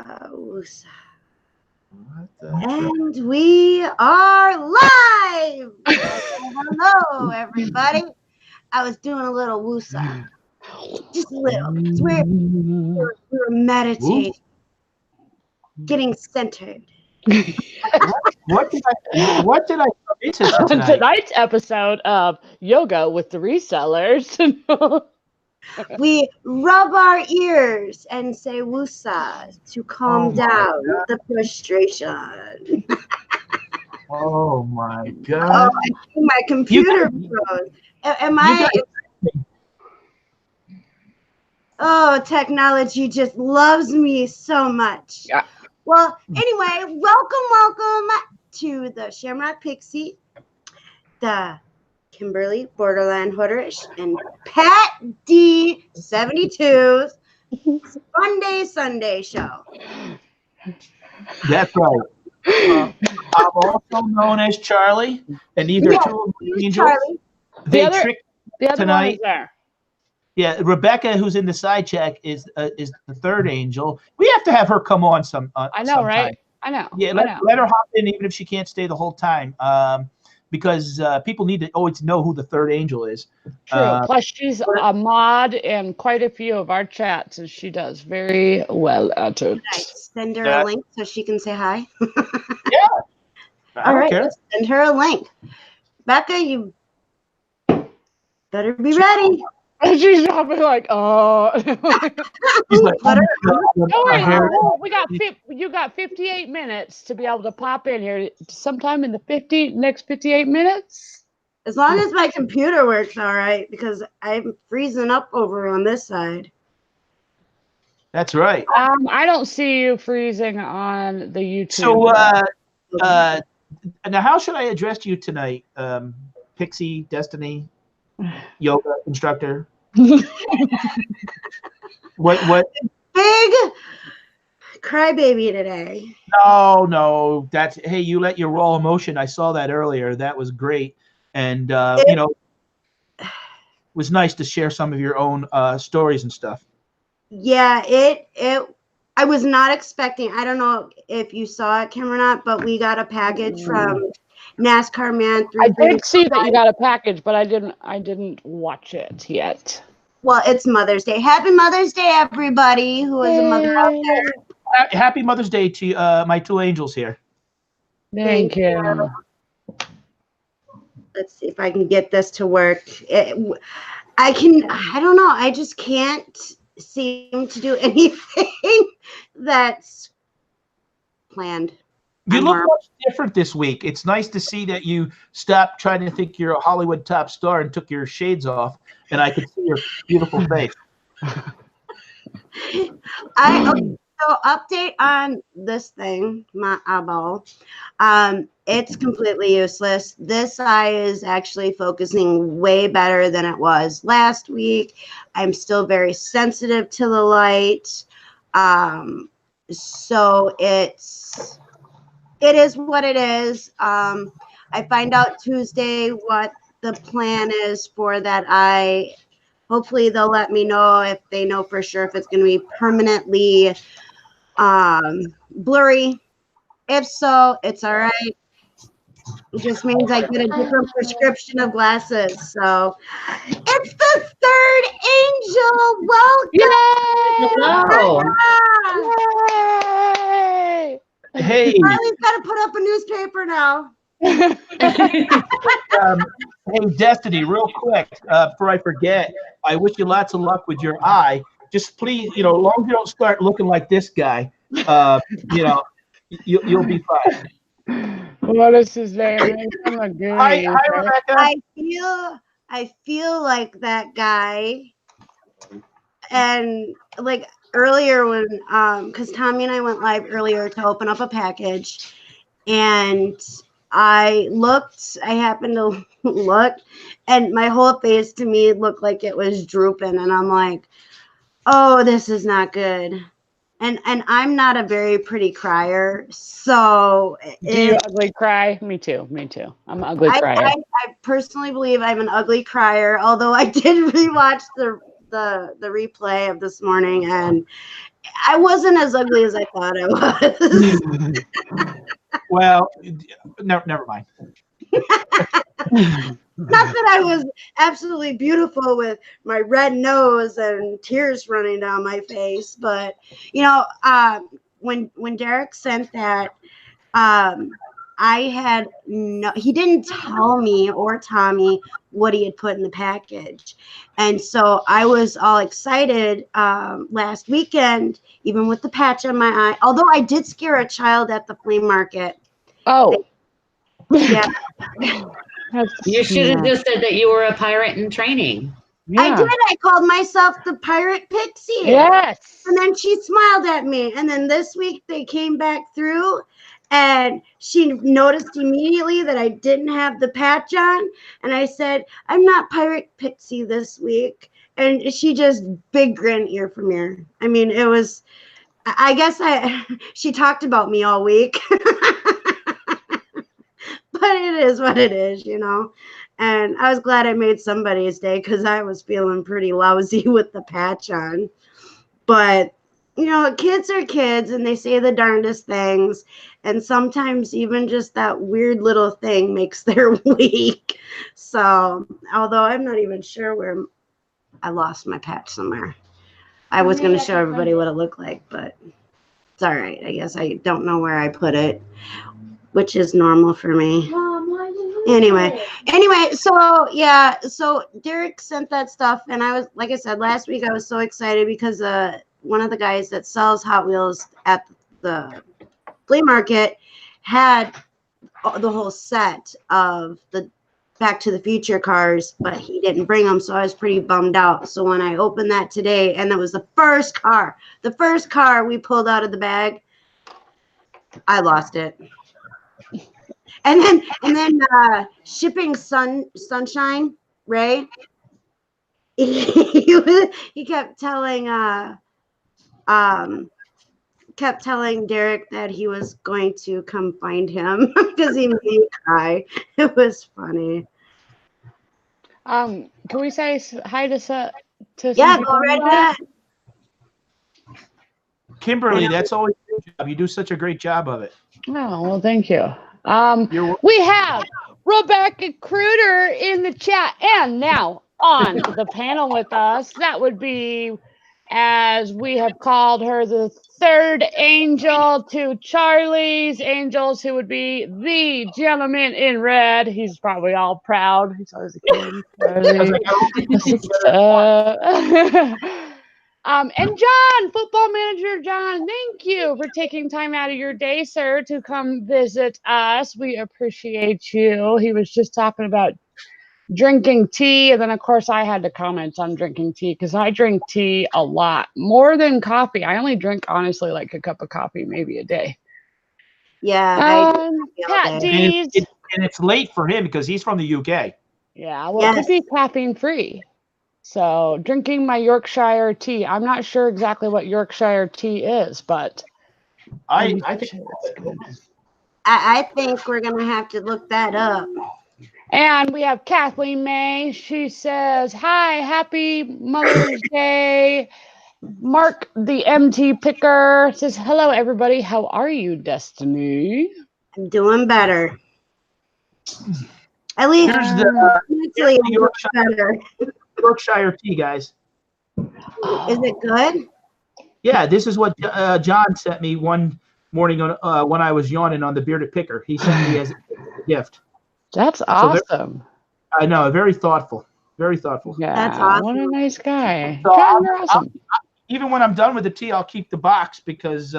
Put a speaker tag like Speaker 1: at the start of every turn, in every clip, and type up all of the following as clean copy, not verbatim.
Speaker 1: Woosah.
Speaker 2: What the heck?
Speaker 1: And we are live. Hello, everybody. I was doing a little woosah, just a little. We were meditating, getting centered.
Speaker 2: What did I into
Speaker 3: On
Speaker 2: tonight?
Speaker 3: tonight's episode of Yoga with the Resellers.
Speaker 1: We rub our ears and say woosah to calm down the frustration.
Speaker 2: Oh my
Speaker 1: Oh,
Speaker 2: God!
Speaker 1: I think my computer froze. Am I? Oh, technology just loves me so much.
Speaker 3: Yeah.
Speaker 1: Well, anyway, welcome to the Shamrock Pixie, the Kimberly Borderland Hooderish, and Pat D72's Sunday show.
Speaker 2: That's right. I'm also known as Charlie, and these are two of the angels.
Speaker 1: Charlie.
Speaker 2: They tricked
Speaker 3: the other
Speaker 2: tonight.
Speaker 3: one is there.
Speaker 2: Yeah, Rebecca, who's in the side check, is the third angel. We have to have her come on some.
Speaker 3: I know,
Speaker 2: sometime.
Speaker 3: right? I know.
Speaker 2: Yeah, let her hop in, even if she can't stay the whole time. Because people need to always know who the third angel is.
Speaker 3: True. Plus, she's a mod in quite a few of our chats, and she does very well at it.
Speaker 1: Send her a link so she can say hi.
Speaker 2: Yeah.
Speaker 1: All right, let's send her a link. Becca, you better be ready.
Speaker 3: And she's probably like, oh.
Speaker 2: He's like,
Speaker 3: you got 58 minutes to be able to pop in here sometime in the next 58 minutes.
Speaker 1: As long as my computer works all right, because I'm freezing up over on this side.
Speaker 2: That's right.
Speaker 3: I don't see you freezing on the YouTube.
Speaker 2: So, now how should I address you tonight? Pixie, Destiny, yoga instructor? What?
Speaker 1: Big crybaby today.
Speaker 2: No. Hey, you let your raw emotion. I saw that earlier. That was great. And, it was nice to share some of your own stories and stuff.
Speaker 1: Yeah, I was not expecting, I don't know if you saw it, Kim, or not, but we got a package from NASCAR Man.
Speaker 3: I did see that you got a package, but I didn't watch it yet.
Speaker 1: Well, it's Mother's Day. Happy Mother's Day, everybody who is a mother out there.
Speaker 2: Happy Mother's Day to my two angels here.
Speaker 3: Thank you.
Speaker 1: Let's see if I can get this to work. I don't know. I just can't seem to do anything that's planned.
Speaker 2: You look much different this week. It's nice to see that you stopped trying to think you're a Hollywood top star and took your shades off, and I could see your beautiful face.
Speaker 1: So update on this thing, my eyeball. It's completely useless. This eye is actually focusing way better than it was last week. I'm still very sensitive to the light. So it is what it is. I find out Tuesday what the plan is for that eye. Hopefully they'll let me know if they know for sure if it's going to be permanently blurry. If so, it's all right. It just means I get a different prescription of glasses. So it's the third angel. Welcome.
Speaker 3: Yay!
Speaker 2: Hey.
Speaker 1: Charlie's got to put up a newspaper now.
Speaker 2: Hey, Destiny, real quick, before I forget, I wish you lots of luck with your eye. Just please, as long as you don't start looking like this guy, you'll be fine.
Speaker 3: What is his name?
Speaker 2: Hi, Rebecca.
Speaker 1: I feel like that guy, and like earlier when because Tommy and I went live earlier to open up a package, and I happened to look, and my whole face to me looked like it was drooping, and I'm like, oh, this is not good. And I'm not a very pretty crier, so
Speaker 3: do you ugly cry? Me too. I'm an ugly crier.
Speaker 1: I personally believe I'm an ugly crier, although I did rewatch the replay of this morning, and I wasn't as ugly as I thought I was.
Speaker 2: Well, never mind.
Speaker 1: Not that I was absolutely beautiful with my red nose and tears running down my face, but when Derek sent that, I had he didn't tell me or Tommy what he had put in the package. And so I was all excited last weekend, even with the patch on my eye, although I did scare a child at the flea market.
Speaker 3: Oh.
Speaker 1: Yeah.
Speaker 4: You should have just said that you were a pirate in training.
Speaker 3: Yeah.
Speaker 1: I did. I called myself the Pirate Pixie.
Speaker 3: Yes.
Speaker 1: And then she smiled at me. And then this week they came back through and she noticed immediately that I didn't have the patch on. And I said, I'm not Pirate Pixie this week. And she just big grin ear from ear. I mean, it was, I guess she talked about me all week. But it is what it is, And I was glad I made somebody's day because I was feeling pretty lousy with the patch on. But, kids are kids and they say the darndest things. And sometimes even just that weird little thing makes their week. So, although I'm not even sure where I lost my patch somewhere. I was going to show everybody what it looked like, but it's all right. I guess I don't know where I put it, which is normal for me. Anyway, so Derek sent that stuff, and I was, like I said, last week I was so excited because one of the guys that sells Hot Wheels at the flea market had the whole set of the Back to the Future cars, but he didn't bring them, so I was pretty bummed out. So when I opened that today, and it was the first car we pulled out of the bag, I lost it. And then shipping sunshine, Ray. He kept telling Derek that he was going to come find him because he made me cry. It was funny.
Speaker 3: Can we say hi to
Speaker 1: Yeah, go right ahead.
Speaker 2: Kimberly, that's always your job. You do such a great job of it.
Speaker 3: Oh, well, thank you. We have Rebecca Kruder in the chat, and now on the panel with us. That would be, as we have called her, the third angel to Charlie's angels, who would be the gentleman in red. He's probably all proud. He's always a kid. And John, football manager John, thank you for taking time out of your day, sir, to come visit us. We appreciate you. He was just talking about drinking tea, and then of course I had to comment on drinking tea because I drink tea a lot, more than coffee. I only drink, honestly, like a cup of coffee maybe a day.
Speaker 1: Yeah,
Speaker 3: Pat D's.
Speaker 2: And it's late for him because he's from the UK.
Speaker 3: Yeah, well, it could be caffeine free. So drinking my Yorkshire tea. I'm not sure exactly what Yorkshire tea is, but
Speaker 2: I think
Speaker 3: it's good.
Speaker 1: I think we're gonna have to look that up.
Speaker 3: And we have Kathleen May. She says, hi, happy Mother's Day. Mark the MT Picker says, hello, everybody. How are you, Destiny?
Speaker 1: I'm doing better. At least
Speaker 2: here's the
Speaker 1: better.
Speaker 2: Yorkshire tea, guys.
Speaker 1: Is it good?
Speaker 2: Yeah, this is what John sent me one morning when I was yawning on the Bearded Picker. He sent me as a gift.
Speaker 3: That's awesome.
Speaker 2: I know, very thoughtful. Very thoughtful.
Speaker 3: Yeah,
Speaker 1: that's awesome.
Speaker 3: What a nice guy.
Speaker 2: So
Speaker 3: you're awesome.
Speaker 2: Even when I'm done with the tea, I'll keep the box because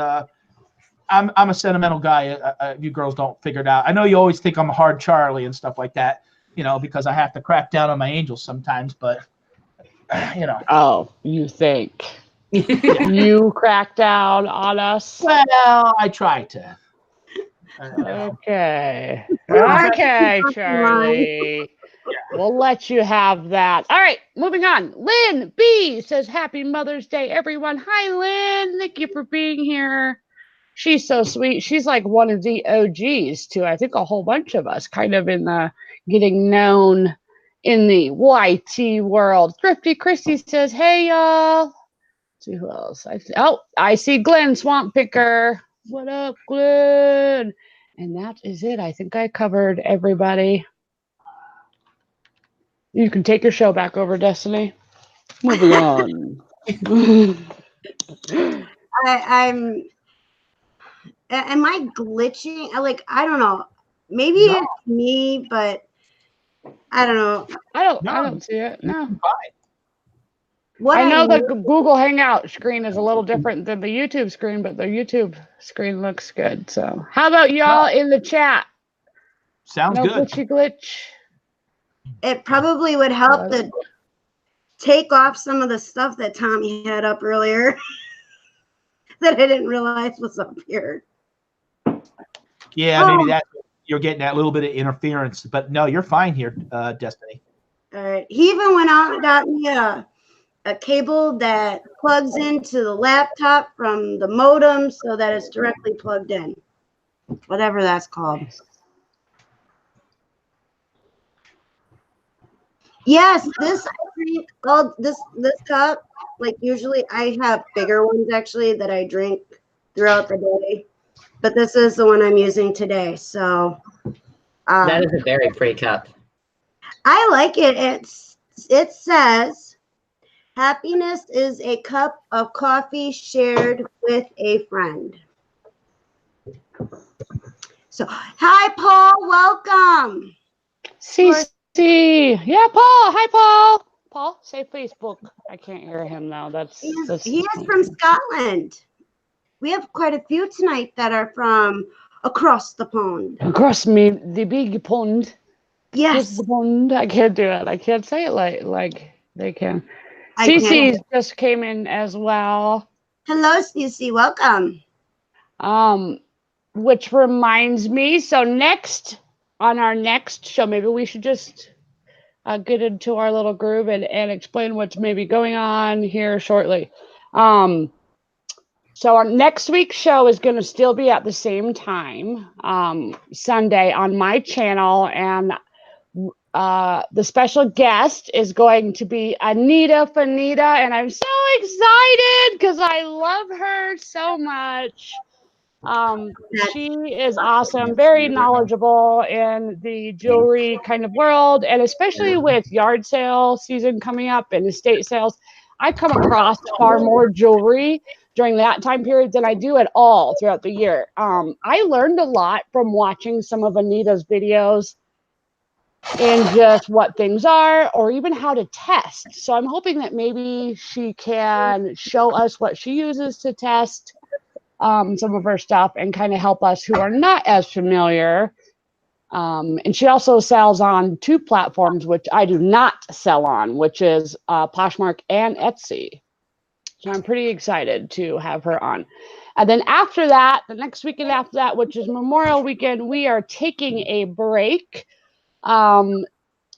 Speaker 2: I'm a sentimental guy. You girls don't figure it out. I know you always think I'm a hard Charlie and stuff like that, because I have to crack down on my angels sometimes, but
Speaker 3: Oh, you think. You crack down on us?
Speaker 2: Well, I try to.
Speaker 3: Okay. Okay, Charlie. We'll let you have that. All right, moving on. Lynn B says, happy Mother's Day, everyone. Hi, Lynn. Thank you for being here. She's so sweet. She's like one of the OGs to, I think, a whole bunch of us, kind of in the getting known in the YT world. Thrifty Christy says, hey, y'all. see who else. I see Glenn Swamp Picker. What up, Glenn? And that is it. I think I covered everybody. You can take your show back over, Destiny. Moving on.
Speaker 1: I'm. Am I glitching? I don't know. Maybe
Speaker 2: No.
Speaker 1: it's me, but I don't know.
Speaker 3: I don't see it. No.
Speaker 1: What
Speaker 3: I know the
Speaker 1: need-
Speaker 3: Google Hangout screen is a little different than the YouTube screen, but the YouTube screen looks good. So, how about y'all in the chat?
Speaker 2: Sounds
Speaker 3: No
Speaker 2: good.
Speaker 3: glitch.
Speaker 1: It probably would help to take off some of the stuff that Tommy had up earlier that I didn't realize was up here.
Speaker 2: Yeah, maybe that you're getting that little bit of interference, but no, you're fine here, Destiny.
Speaker 1: All right. He even went out and got me a cable that plugs into the laptop from the modem so that it's directly plugged in. Whatever that's called. Yes, this cup, like usually I have bigger ones actually that I drink throughout the day, but this is the one I'm using today. So
Speaker 4: That is a very pretty cup.
Speaker 1: I like it. It says, "Happiness is a cup of coffee shared with a friend." So, hi, Paul. Welcome.
Speaker 3: CC. Yeah, Paul. Hi, Paul. Paul, say Facebook. I can't hear him now.
Speaker 1: He is from Scotland. We have quite a few tonight that are from across the pond.
Speaker 3: Across me, the big pond.
Speaker 1: Yes.
Speaker 3: The pond. I can't do it. I can't say it like they can.
Speaker 1: I
Speaker 3: CC just came in as well.
Speaker 1: Hello, CC. Welcome.
Speaker 3: Which reminds me, so on our next show, maybe we should just get into our little groove and explain what's maybe going on here shortly. So our next week's show is going to still be at the same time, Sunday on my channel, and the special guest is going to be Anita Fanita, and I'm so excited because I love her so much. She is awesome, very knowledgeable in the jewelry kind of world, and especially with yard sale season coming up and estate sales, I come across far more jewelry during that time period than I do at all throughout the year. I learned a lot from watching some of Anita's videos in just what things are or even how to test. So I'm hoping that maybe she can show us what she uses to test some of her stuff and kind of help us who are not as familiar. And she also sells on 2 platforms, which I do not sell on, which is Poshmark and Etsy. So I'm pretty excited to have her on. And then after that, the next weekend after that, which is Memorial Weekend, we are taking a break. I'm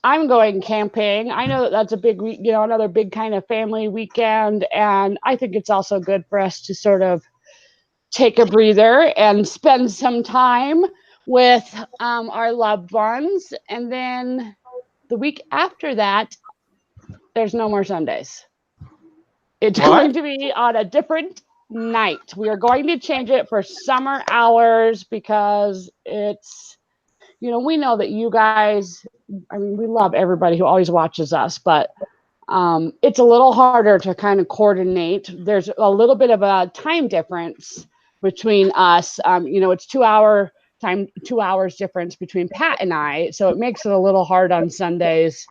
Speaker 3: going camping. I know that that's a big, another big kind of family weekend. And I think it's also good for us to sort of take a breather and spend some time with our loved ones. And then the week after that, there's no more Sundays. It's going to be on a different night. We are going to change it for summer hours because it's, we know that you guys, we love everybody who always watches us, but it's a little harder to kind of coordinate. There's a little bit of a time difference between us. It's 2 hours difference between Pat and I, so it makes it a little hard on Sundays.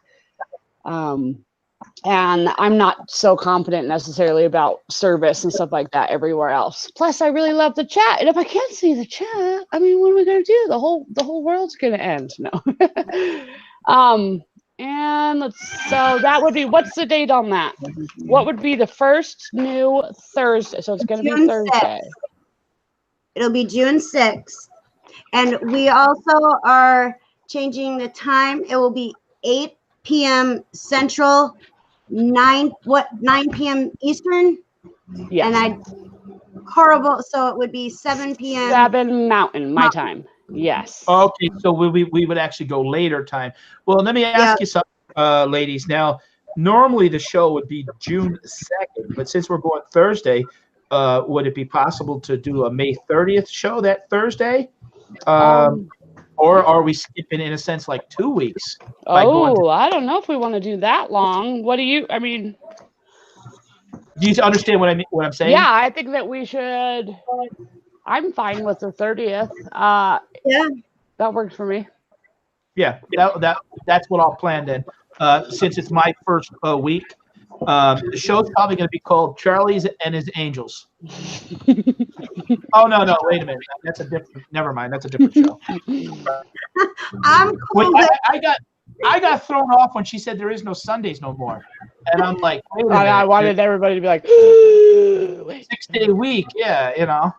Speaker 3: And I'm not so confident necessarily about service and stuff like that everywhere else. Plus, I really love the chat, and if I can't see the chat, what are we gonna do? The whole world's gonna end. No. And so that would be, what's the date on that? What would be the first new Thursday? So it's gonna be Thursday.
Speaker 1: 6th. It'll be June 6th. And we also are changing the time. It will be 8 p.m. Central, 9 p.m. Eastern?
Speaker 3: Yeah.
Speaker 1: And so it would be 7 p.m.
Speaker 3: 7 Mountain, my time. Yes.
Speaker 2: Okay, so we would actually go later time. Well, let me ask you something, ladies. Now, normally the show would be June 2nd, but since we're going Thursday, would it be possible to do a May 30th show that Thursday? Or are we skipping, in a sense, like 2 weeks?
Speaker 3: Oh, I don't know if we want to do that long. What do you? I mean,
Speaker 2: do you understand what I mean? What I'm saying?
Speaker 3: Yeah, I think that we should. I'm fine with the 30th.
Speaker 1: Yeah,
Speaker 3: that works for me.
Speaker 2: Yeah, that's what I'll plan then. Since it's my first week, the show's probably going to be called Charlie's and His Angels. Oh no! Wait a minute. That's a different. Never mind. That's a different show.
Speaker 1: I'm cool.
Speaker 2: Wait, I got thrown off when she said there is no Sundays no more, and I'm like, wait a minute.
Speaker 3: I wanted everybody to be like,
Speaker 2: 6-day week. Yeah, you know.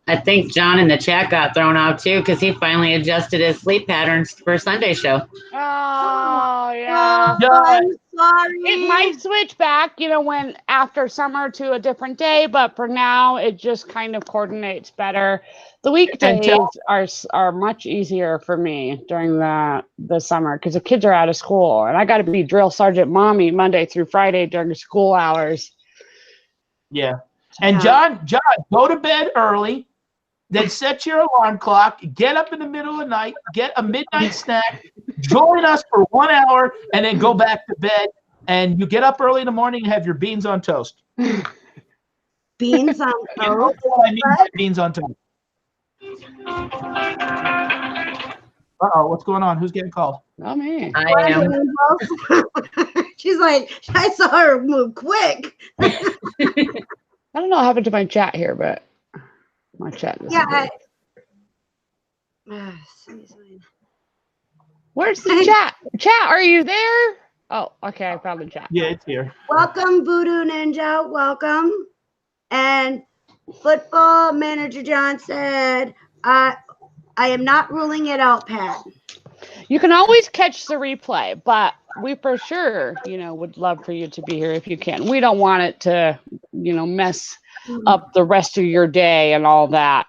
Speaker 4: I think John in the chat got thrown out too because he finally adjusted his sleep patterns for Sunday show.
Speaker 3: Oh yeah.
Speaker 1: I'm sorry.
Speaker 3: It might switch back, when after summer to a different day, but for now it just kind of coordinates better. The weekdays are much easier for me during the summer because the kids are out of school and I got to be drill sergeant mommy Monday through Friday during school hours.
Speaker 2: Yeah. And John, go to bed early. Then set your alarm clock, get up in the middle of the night, get a midnight snack, join us for 1 hour, and then go back to bed. And you get up early in the morning and have your beans on toast.
Speaker 1: Beans on toast?
Speaker 2: You know what I mean by beans on toast. Uh-oh, what's going on? Who's getting called?
Speaker 3: Oh, me.
Speaker 4: I am.
Speaker 1: She's like, I saw her move quick.
Speaker 3: I don't know what happened to my chat here, but my chat.
Speaker 1: Yeah.
Speaker 3: Where's the chat? Chat, are you there? Oh, okay. I found the chat.
Speaker 2: Yeah, it's here.
Speaker 1: Welcome, Voodoo Ninja. Welcome. And Football Manager John said, I am not ruling it out, Pat.
Speaker 3: You can always catch the replay, but we for sure, would love for you to be here if you can. We don't want it to, mess up the rest of your day and all that.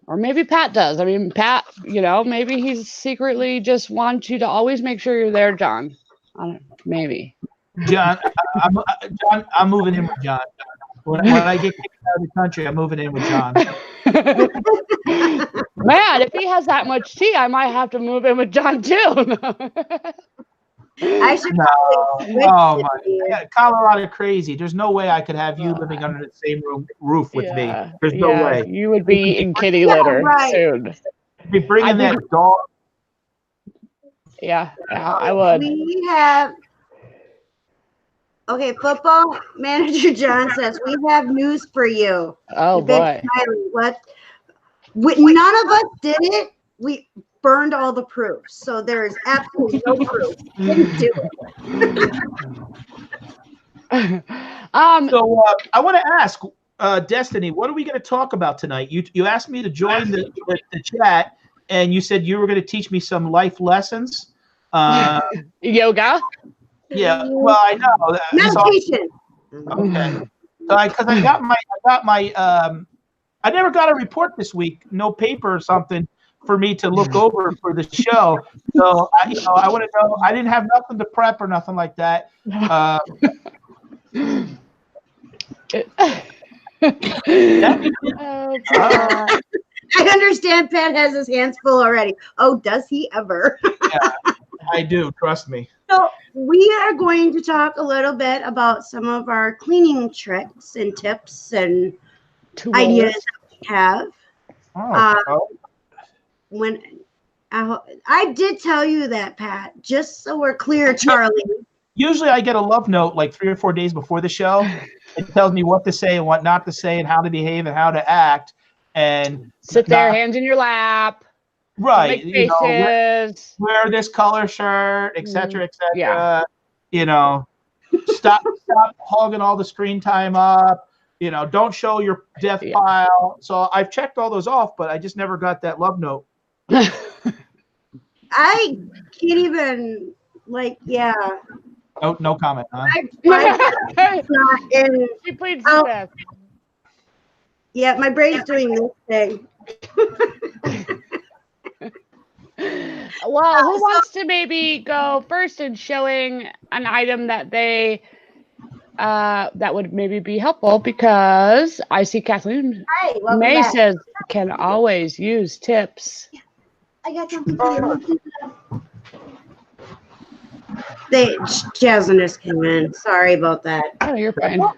Speaker 3: Or maybe Pat does. I mean, Pat, maybe he's secretly just wants you to always make sure you're there, John. Maybe.
Speaker 2: John, I'm moving in with John. When I get kicked out of the country, I'm moving in with John.
Speaker 3: Man, if he has that much tea, I might have to move in with John too.
Speaker 1: I should
Speaker 2: oh my! Colorado crazy. There's no way I could have you living under the same roof with me. There's no way.
Speaker 3: You would be in kitty litter soon.
Speaker 2: Be bringing that dog.
Speaker 3: Yeah, I would.
Speaker 1: We have. Okay, Football Manager John says we have news for you.
Speaker 3: Oh boy!
Speaker 1: What? None of us did it. We burned all the proofs, so there is absolutely no proof. Didn't do it.
Speaker 2: So I want to ask Destiny, what are we going to talk about tonight? You asked me to join the chat, and you said you were going to teach me some life lessons.
Speaker 3: Yoga.
Speaker 2: Yeah, well, I know.
Speaker 1: Meditation.
Speaker 2: Okay. Because I got my I never got a report this week, no paper or something for me to look over for the show. So I want to know. I didn't have nothing to prep or nothing like that.
Speaker 1: I understand Pat has his hands full already. Oh, does he ever?
Speaker 2: Yeah, I do. Trust me.
Speaker 1: So we are going to talk a little bit about some of our cleaning tricks and tips and ideas that we have. When I did tell you that, Pat, just so we're clear, Charlie.
Speaker 2: Usually I get a love note like 3 or 4 days before the show. It tells me what to say and what not to say and how to behave and how to act. And
Speaker 3: sit there, hands in your lap.
Speaker 2: Right.
Speaker 3: Make faces.
Speaker 2: Wear this color shirt, etc., etc.
Speaker 3: Yeah.
Speaker 2: Stop hogging all the screen time up. Don't show your death pile. So I've checked all those off, but I just never got that love note.
Speaker 1: I can't even
Speaker 2: Oh, no comment, huh?
Speaker 3: She pleads the best.
Speaker 1: Yeah, my brain's doing this thing.
Speaker 3: Well, who wants to maybe go first in showing an item that they that would maybe be helpful? Because I see Kathleen
Speaker 1: Hi, welcome
Speaker 3: May
Speaker 1: back.
Speaker 3: says can always use tips.
Speaker 1: I got something for you. Jasmine just came in. Sorry about that.
Speaker 3: Oh, you're fine. All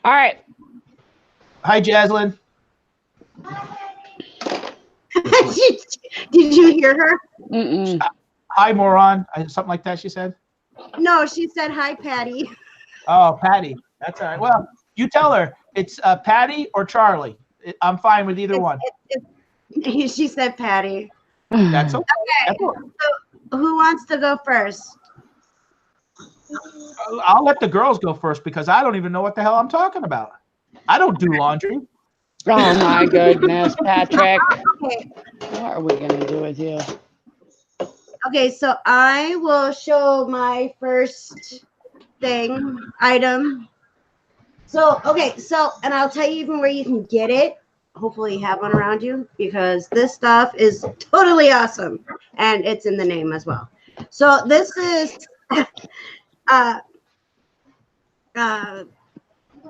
Speaker 3: right.
Speaker 2: Hi, Jaslyn.
Speaker 1: Did you hear her?
Speaker 3: Mm-mm.
Speaker 2: Hi, moron. Something like that she said?
Speaker 1: No, she said hi, Patty.
Speaker 2: Oh, Patty. That's all right. Well, you tell her it's Patty or Charlie. I'm fine with either one.
Speaker 1: She said Patty.
Speaker 2: That's okay.
Speaker 1: Okay. So who wants to go first?
Speaker 2: I'll let the girls go first because I don't even know what the hell I'm talking about. I don't do laundry.
Speaker 3: Oh my goodness, Patrick.
Speaker 1: Okay.
Speaker 3: What are we gonna do with you?
Speaker 1: Okay, so I will show my first item. So, okay, and I'll tell you even where you can get it. Hopefully you have one around you because this stuff is totally awesome and it's in the name as well. So this is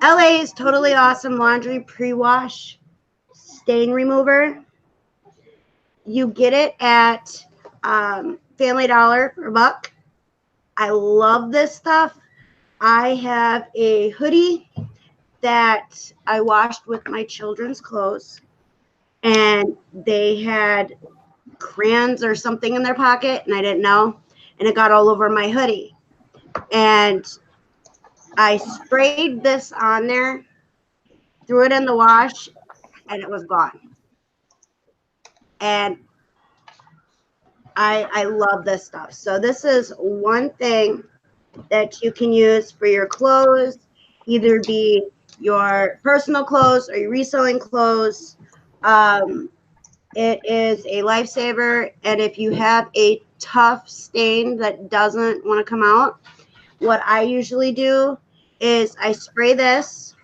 Speaker 1: LA's totally awesome laundry pre-wash stain remover. You get it at Family Dollar for $1. I love this stuff. I have a hoodie that I washed with my children's clothes, and they had crayons or something in their pocket, and I didn't know, and it got all over my hoodie. And I sprayed this on there, threw it in the wash, and it was gone. And I love this stuff. So this is one thing that you can use for your clothes, either be your personal clothes or your reselling clothes. It is a lifesaver. And if you have a tough stain that doesn't want to come out, what I usually do is I spray this,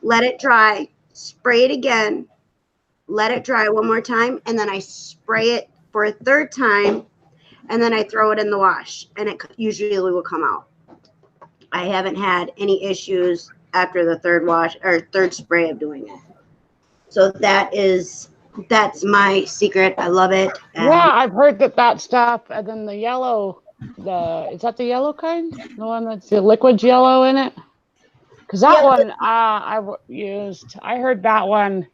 Speaker 1: let it dry, spray it again, let it dry one more time, and then I spray it for a third time, and then I throw it in the wash, and it usually will come out. I haven't had any issues after the third wash or third spray of doing it. So that's my secret. I love it.
Speaker 3: Yeah, I've heard that stuff. And then the yellow, is that the yellow kind? The one that's the liquid yellow in it? Because that one I used. I heard that one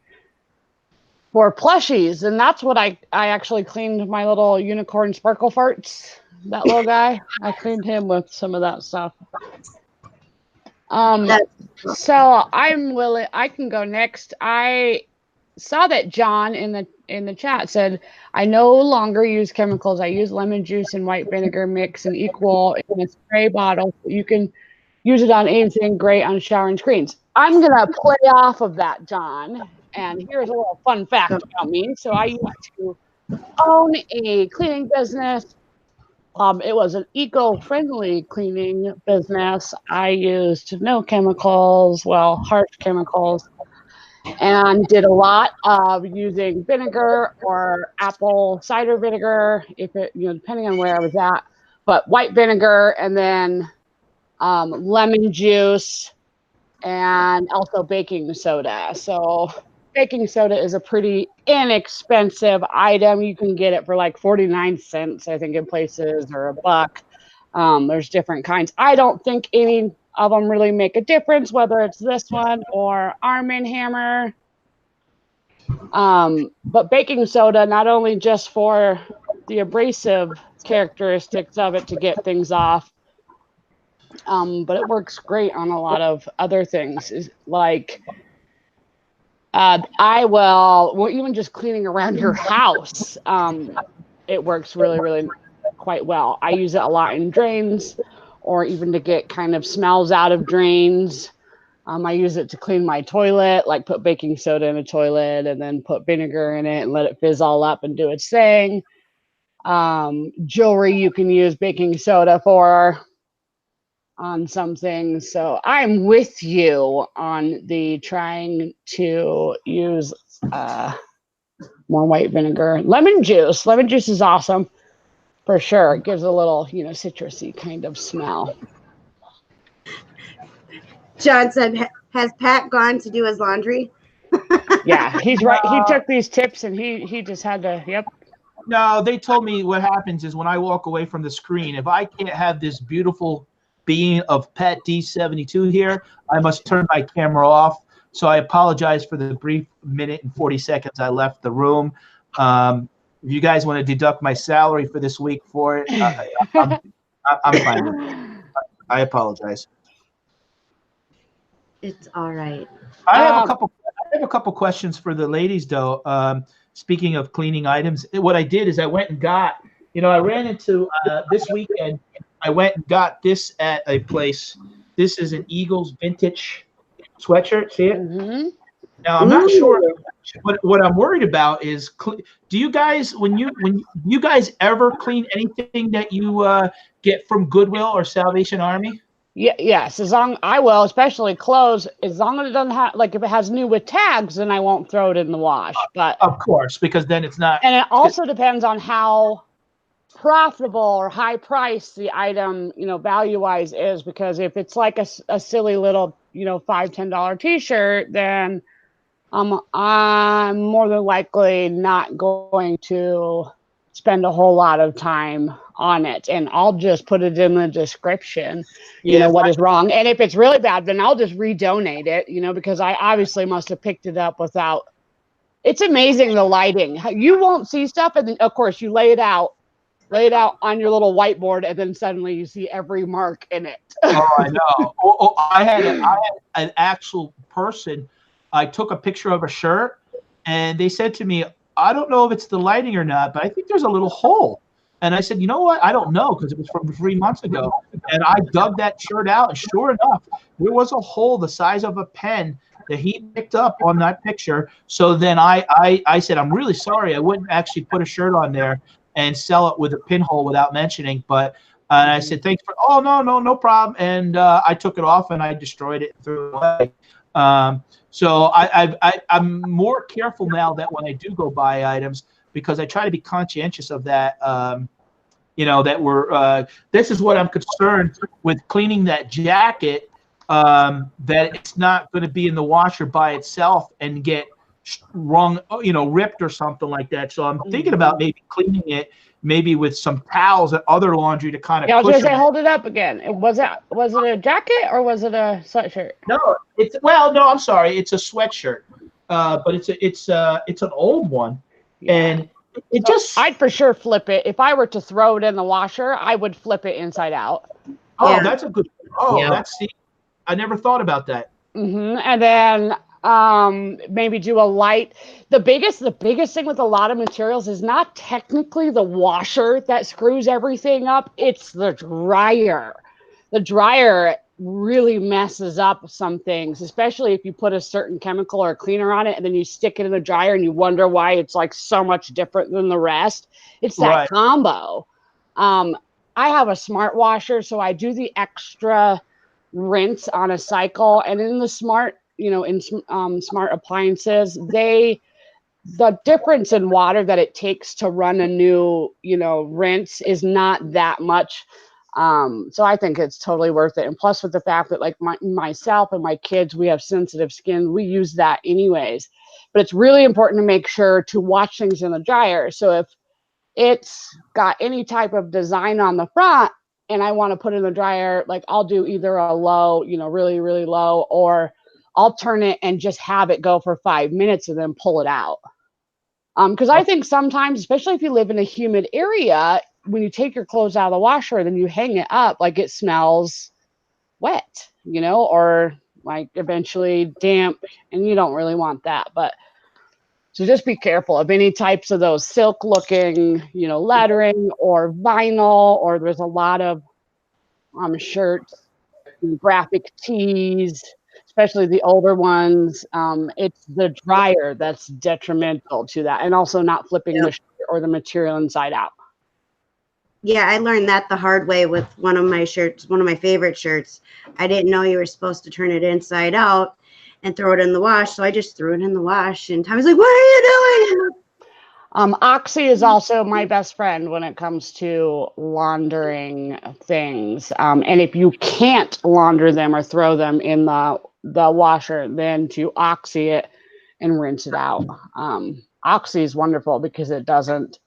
Speaker 3: for plushies, and that's what I actually cleaned my little unicorn sparkle farts. That little guy, I cleaned him with some of that stuff. So I'm willing. I can go next. I saw that John in the chat said, I no longer use chemicals. I use lemon juice and white vinegar mix and equal in a spray bottle. You can use it on anything, great on shower and screens. I'm going to play off of that, John. And here's a little fun fact about me. So I used to own a cleaning business. It was an eco-friendly cleaning business. I used no chemicals, harsh chemicals, and did a lot of using vinegar or apple cider vinegar, depending on where I was at. But white vinegar and then lemon juice and also baking soda. So baking soda is a pretty inexpensive item. You can get it for like 49 cents, I think, in places, or $1. There's different kinds. I don't think any of them really make a difference, whether it's this one or Arm & Hammer. But baking soda, not only just for the abrasive characteristics of it to get things off, but it works great on a lot of other things. Like even just cleaning around your house, it works really, really quite well. I use it a lot in drains, or even to get kind of smells out of drains. I use it to clean my toilet, like put baking soda in a toilet and then put vinegar in it and let it fizz all up and do its thing. Jewelry you can use baking soda for on some things. So I'm with you on the trying to use more white vinegar. Lemon juice. Lemon juice is awesome for sure. It gives a little, citrusy kind of smell.
Speaker 1: John said, has Pat gone to do his laundry?
Speaker 3: Yeah, he's right. He took these tips and he just had to, yep.
Speaker 2: No, they told me what happens is when I walk away from the screen, if I can't have this beautiful being of Pat D72 here, I must turn my camera off. So I apologize for the brief minute and 40 seconds I left the room. If you guys want to deduct my salary for this week for it, I'm fine with it. I apologize.
Speaker 1: It's all right.
Speaker 2: I have a couple questions for the ladies, though. Speaking of cleaning items, what I did is I went and got, I ran into this weekend. I went and got this at a place. This is an Eagles vintage sweatshirt. See it?
Speaker 3: Mm-hmm.
Speaker 2: Now I'm not sure. What I'm worried about is, do you guys when you guys ever clean anything that you get from Goodwill or Salvation Army?
Speaker 3: Yeah, yes. I will, especially clothes. As long as it doesn't have, like, if it has new with tags, then I won't throw it in the wash. But
Speaker 2: of course, because then it's not.
Speaker 3: And it also depends on how profitable or high price the item, value wise is. Because if it's like a silly little, $5-10 T-shirt, then I'm more than likely not going to spend a whole lot of time on it, and I'll just put it in the description, what is wrong. And if it's really bad, then I'll just redonate it, because I obviously must have picked it up without. It's amazing, the lighting. You won't see stuff, and then of course you lay it out on your little whiteboard, and then suddenly you see every mark in it.
Speaker 2: Oh, I know. I had an actual person. I took a picture of a shirt, and they said to me, I don't know if it's the lighting or not, but I think there's a little hole. And I said, you know what? I don't know, because it was from 3 months ago. And I dug that shirt out, and sure enough, there was a hole the size of a pen that he picked up on that picture. So then I said, I'm really sorry. I wouldn't actually put a shirt on there and sell it with a pinhole without mentioning. But and I said, thanks for, oh, no problem. And I took it off, and I destroyed it and threw it away. So I'm more careful now that when I do go buy items, because I try to be conscientious of that, that we're this is what I'm concerned with cleaning that jacket, that it's not going to be in the washer by itself and get wrong, ripped or something like that. So I'm thinking about maybe cleaning it, maybe with some towels and other laundry to kind of.
Speaker 3: Yeah, I was going to say, hold it up again. Was it a jacket or was it a sweatshirt?
Speaker 2: No, I'm sorry, it's a sweatshirt, but it's an old one, yeah. And I'd
Speaker 3: for sure flip it if I were to throw it in the washer. I would flip it inside out.
Speaker 2: Oh, yeah. That's a good. Oh, yeah. I never thought about that.
Speaker 3: Mm-hmm. And then maybe do a light. The biggest thing with a lot of materials is not technically the washer that screws everything up. It's the dryer. The dryer really messes up some things, especially if you put a certain chemical or cleaner on it and then you stick it in the dryer and you wonder why it's like so much different than the rest. It's that combo. I have a smart washer, so I do the extra rinse on a cycle, and in the smart, smart appliances, the difference in water that it takes to run a new, rinse is not that much. So I think it's totally worth it. And plus, with the fact that like myself and my kids, we have sensitive skin, we use that anyways. But it's really important to make sure to wash things in the dryer. So if it's got any type of design on the front and I want to put it in the dryer, like I'll do either a low, really, really low, or I'll turn it and just have it go for 5 minutes and then pull it out. Because I think sometimes, especially if you live in a humid area, when you take your clothes out of the washer, then you hang it up, like it smells wet, or like eventually damp, and you don't really want that. But so just be careful of any types of those silk looking, lettering or vinyl, or there's a lot of shirts, graphic tees, especially the older ones. It's the dryer that's detrimental to that, and also not flipping the shirt or the material inside out.
Speaker 1: Yeah, I learned that the hard way with one of my shirts, one of my favorite shirts. I didn't know you were supposed to turn it inside out and throw it in the wash, so I just threw it in the wash. And Tommy's like, "What are you doing?"
Speaker 3: Oxy is also my best friend when it comes to laundering things. And if you can't launder them or throw them in the washer, then to Oxy it and rinse it out. Oxy is wonderful because it doesn't,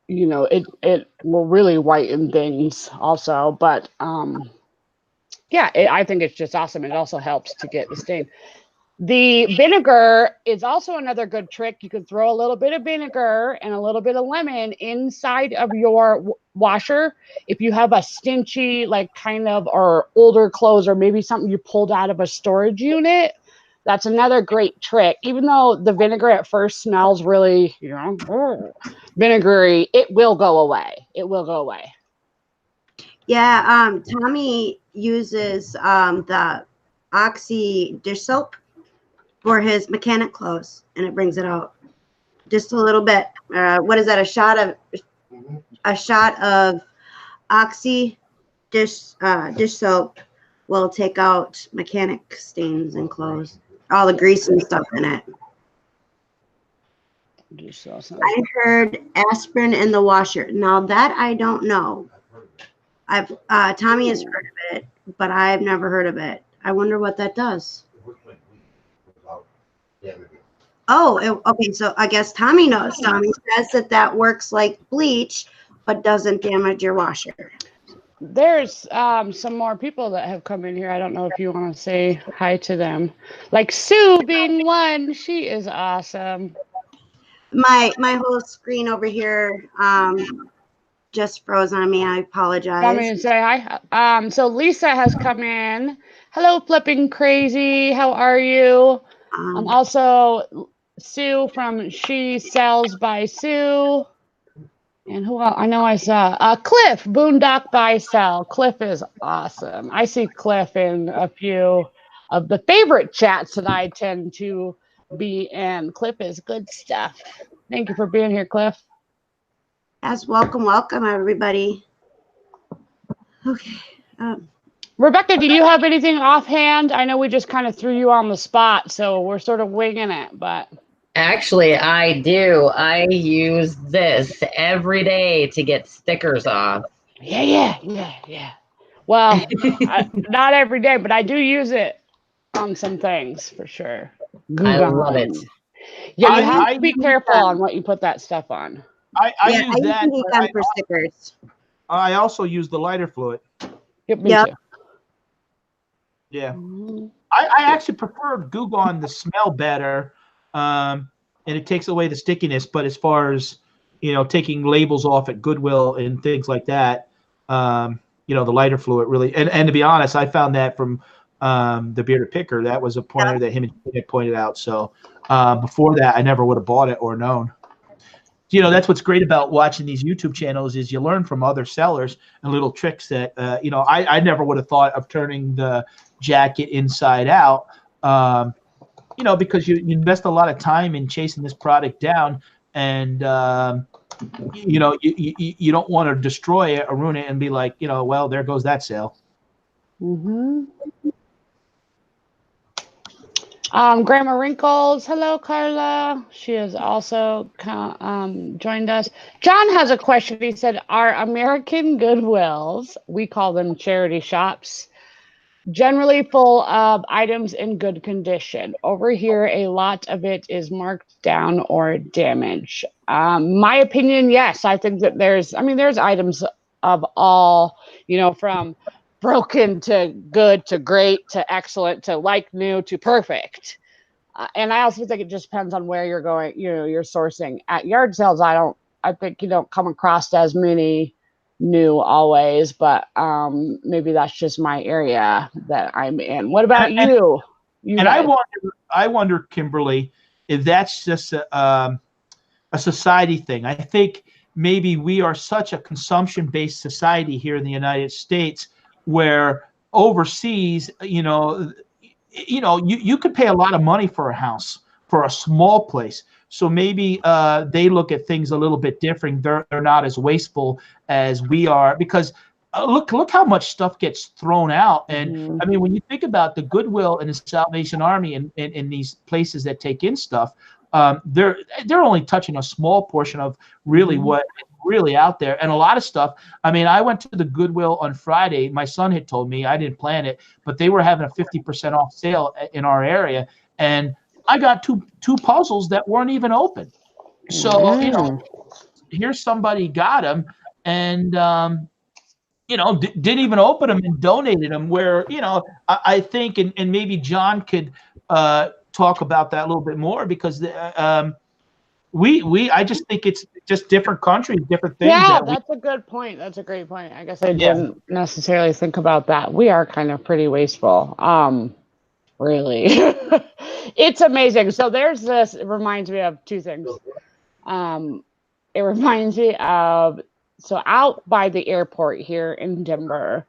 Speaker 3: it will really whiten things also. But yeah, I think it's just awesome. It also helps to get the stain. The vinegar is also another good trick. You can throw a little bit of vinegar and a little bit of lemon inside of your washer. If you have a stinchy, like kind of, or older clothes, or maybe something you pulled out of a storage unit, that's another great trick. Even though the vinegar at first smells really, vinegary, it will go away. It will go away.
Speaker 1: Yeah, Tommy uses the Oxy dish soap for his mechanic clothes, and it brings it out just a little bit. What is that? A shot of Oxy dish soap will take out mechanic stains and clothes, all the grease and stuff in it. I heard aspirin in the washer. Now that I don't know. Tommy has heard of it, but I've never heard of it. I wonder what that does. Oh, okay. So I guess Tommy knows. Tommy says that works like bleach, but doesn't damage your washer.
Speaker 3: There's some more people that have come in here. I don't know if you want to say hi to them. Like Sue being one. She is awesome.
Speaker 1: My whole screen over here just froze on me. I apologize.
Speaker 3: Want me to say hi? So Lisa has come in. Hello, Flipping Crazy. How are you? Also Sue from She Sells by Sue. And who else? I know I saw Cliff, Boondock Buy Sell. Cliff is awesome. I see Cliff in a few of the favorite chats that I tend to be in. Cliff is good stuff. Thank you for being here, Cliff.
Speaker 1: Yes, welcome, everybody. Okay.
Speaker 3: Rebecca, do you have anything offhand? I know we just kind of threw you on the spot, so we're sort of winging it, but...
Speaker 4: Actually, I do. I use this every day to get stickers off.
Speaker 3: Yeah. Well, not every day, but I do use it on some things for sure.
Speaker 4: I love it.
Speaker 3: Yeah, you have to be careful on what you put that stuff on.
Speaker 2: I use that
Speaker 1: for stickers.
Speaker 2: I also use the lighter fluid.
Speaker 3: Yep, me too.
Speaker 2: Yeah. I actually prefer Goo Gone. The smell better. And it takes away the stickiness. But as far as, taking labels off at Goodwill and things like that, the lighter fluid really, and to be honest, I found that from the Bearded Picker. That was a pointer that him and Chit pointed out. So before that, I never would have bought it or known. That's what's great about watching these YouTube channels is you learn from other sellers and little tricks that, I never would have thought of turning the jacket inside out. Because you invest a lot of time in chasing this product down, and you don't want to destroy it or ruin it and be like, well, there goes that sale.
Speaker 3: Grandma Wrinkles, hello, Carla. She has also joined us. John has a question. He said, "Are American Goodwills, we call them charity shops, generally full of items in good condition? Over here, a lot of it is marked down or damaged." My opinion, yes. I think that there's items of all, from broken to good to great to excellent to like new to perfect. And I also think it just depends on where you're going, you're sourcing. At yard sales, I think you don't come across as many new always, but maybe that's just my area that I'm in. What about you?
Speaker 2: I wonder, Kimberly, if that's just a society thing. I think maybe we are such a consumption-based society here in the United States, where overseas, you could pay a lot of money for a house, for a small place. So maybe they look at things a little bit different. They're not as wasteful as we are, because look how much stuff gets thrown out. And I mean, when you think about the Goodwill and the Salvation Army and these places that take in stuff, they're only touching a small portion of really what really out there, and a lot of stuff. I mean, I went to the Goodwill on Friday. My son had told me, I didn't plan it, but they were having a 50% off sale in our area, and I got two puzzles that weren't even open. So you know, here's somebody got them, and you know, didn't even open them and donated them. Where, you know, I think, and maybe John could talk about that a little bit more, because I just think it's just different countries, different things.
Speaker 3: Yeah, that's a good point. That's a great point. I guess I didn't necessarily think about that. We are kind of pretty wasteful. Really. It's amazing. So there's this, it reminds me of two things. It reminds me of, so out by the airport here in Denver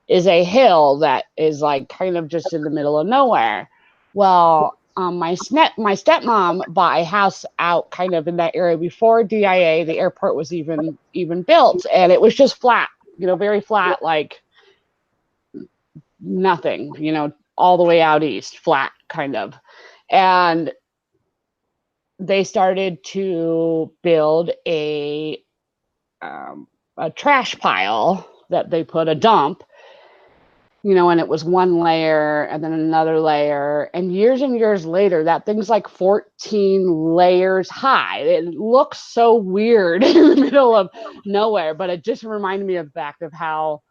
Speaker 3: is a hill that is like kind of just in the middle of nowhere. Well, my stepmom bought a house out kind of in that area before DIA, the airport was even built, and it was just flat, you know, very flat, like nothing, you know, all the way out east, flat kind of. And they started to build a trash pile that they put a dump, you know, and it was one layer and then another layer. And years later, that thing's like 14 layers high. It looks so weird in the middle of nowhere, but it just reminded me of the fact of how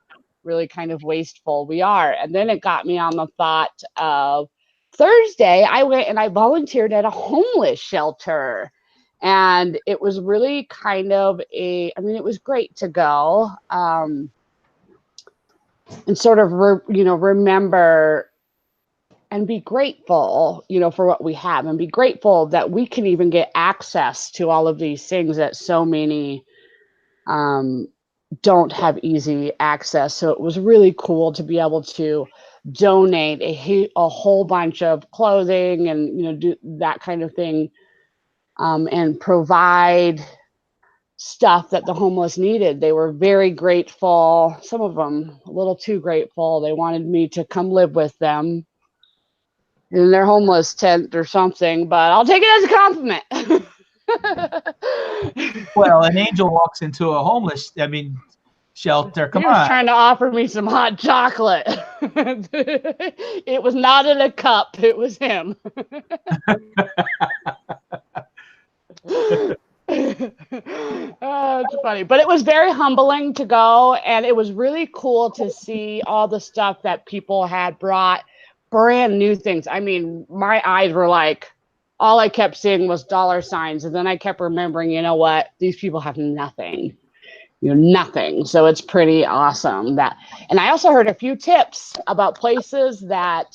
Speaker 3: really kind of wasteful we are. And then it got me on the thought of Thursday, I went and I volunteered at a homeless shelter. And it was really kind of I mean, it was great to go and sort of, remember and be grateful, you know, for what we have, and be grateful that we can even get access to all of these things that so many don't have easy access. So it was really cool to be able to donate a whole bunch of clothing and, you know, do that kind of thing, and provide stuff that the homeless needed. They were very grateful. Some of them a little too grateful. They wanted me to come live with them in their homeless tent or something, but I'll take it as a compliment.
Speaker 2: Well, an angel walks into a homeless, shelter. Come
Speaker 3: He was
Speaker 2: on.
Speaker 3: trying to offer me some hot chocolate. It was not in a cup. It was him. It's funny, but it was very humbling to go, and it was really cool to see all the stuff that people had brought, brand new things. I mean, my eyes were like, all I kept seeing was dollar signs, and then I kept remembering, you know what, these people have nothing, nothing. So it's pretty awesome that. And I also heard a few tips about places that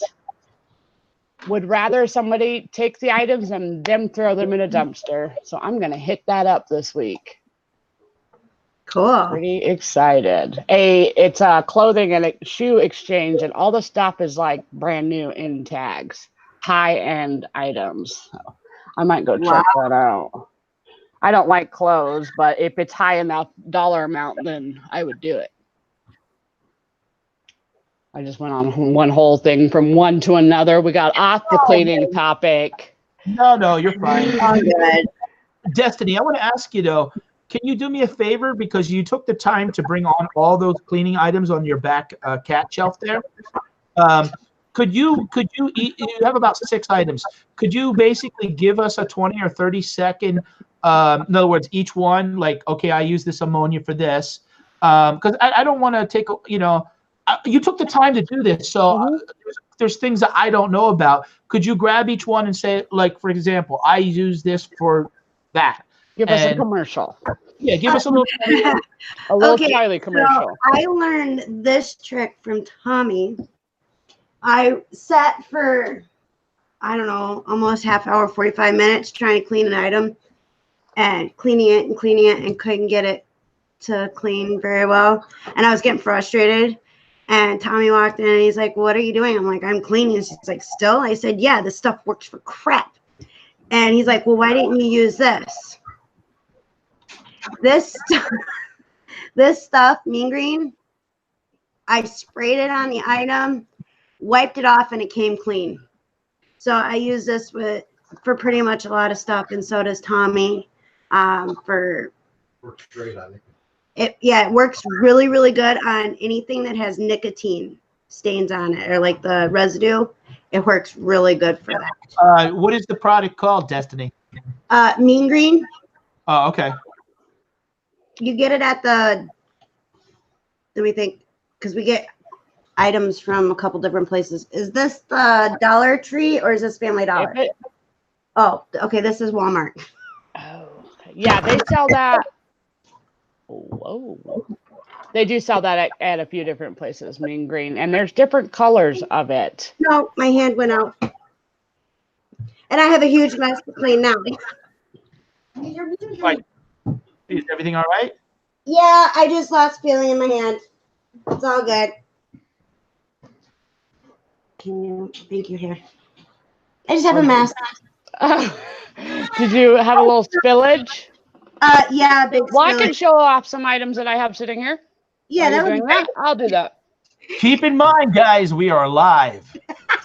Speaker 3: would rather somebody take the items and them throw them in a dumpster. So I'm going to hit that up this week.
Speaker 1: Cool.
Speaker 3: Pretty excited. It's a clothing and a shoe exchange, and all the stuff is like brand new in tags, high-end items. So I might go check that out. I don't like clothes, but if it's high enough dollar amount, then I would do it. I just went on one whole thing from one to another. We got off the cleaning topic.
Speaker 2: No, you're fine.
Speaker 1: Oh, good.
Speaker 2: Destiny, I want to ask you though, can you do me a favor, because you took the time to bring on all those cleaning items on your back cat shelf there? Could you have about 6 items? Could you basically give us a 20 or 30 second, in other words, each one, like, okay, I use this ammonia for this, because I don't want to take, you took the time to do this, so there's things that I don't know about. Could you grab each one and say, like, for example, I use this for that?
Speaker 3: Give us a commercial.
Speaker 2: Yeah, give us a little
Speaker 3: Charlie commercial.
Speaker 1: So I learned this trick from Tommy. I sat for, I don't know, almost half hour, 45 minutes trying to clean an item and cleaning it and couldn't get it to clean very well. And I was getting frustrated. And Tommy walked in and he's like, "What are you doing?" I'm like, "I'm cleaning." He's like, "Still?" I said, "Yeah, this stuff works for crap." And he's like, "Well, why didn't you use this?" This stuff, Mean Green, I sprayed it on the item, wiped it off, and it came clean. So I use this with for pretty much a lot of stuff, and so does Tommy. For
Speaker 5: Works great on it.
Speaker 1: it works really, really good on anything that has nicotine stains on it or like the residue. It works really good for that.
Speaker 2: What is the product called, Destiny?
Speaker 1: Mean Green.
Speaker 2: Oh, okay.
Speaker 1: You get it at the. Let me think, because we get items from a couple different places. Is this the Dollar Tree or is this Family Dollar? Oh, okay. This is Walmart.
Speaker 3: Oh, yeah, they sell that. Whoa. They do sell that at a few different places, Mean Green, and there's different colors of it.
Speaker 1: No, my hand went out. And I have a huge mess to clean now.
Speaker 2: Right. Is everything all right?
Speaker 1: Yeah, I just lost feeling in my hand. It's all good. Thank you here. I just have a mess.
Speaker 3: Did you have a little spillage?
Speaker 1: Yeah, big
Speaker 3: Well, I
Speaker 1: spillage.
Speaker 3: can show off some items that I have sitting here.
Speaker 1: Yeah, that would be great.
Speaker 3: I'll do that.
Speaker 2: Keep in mind, guys, we are live.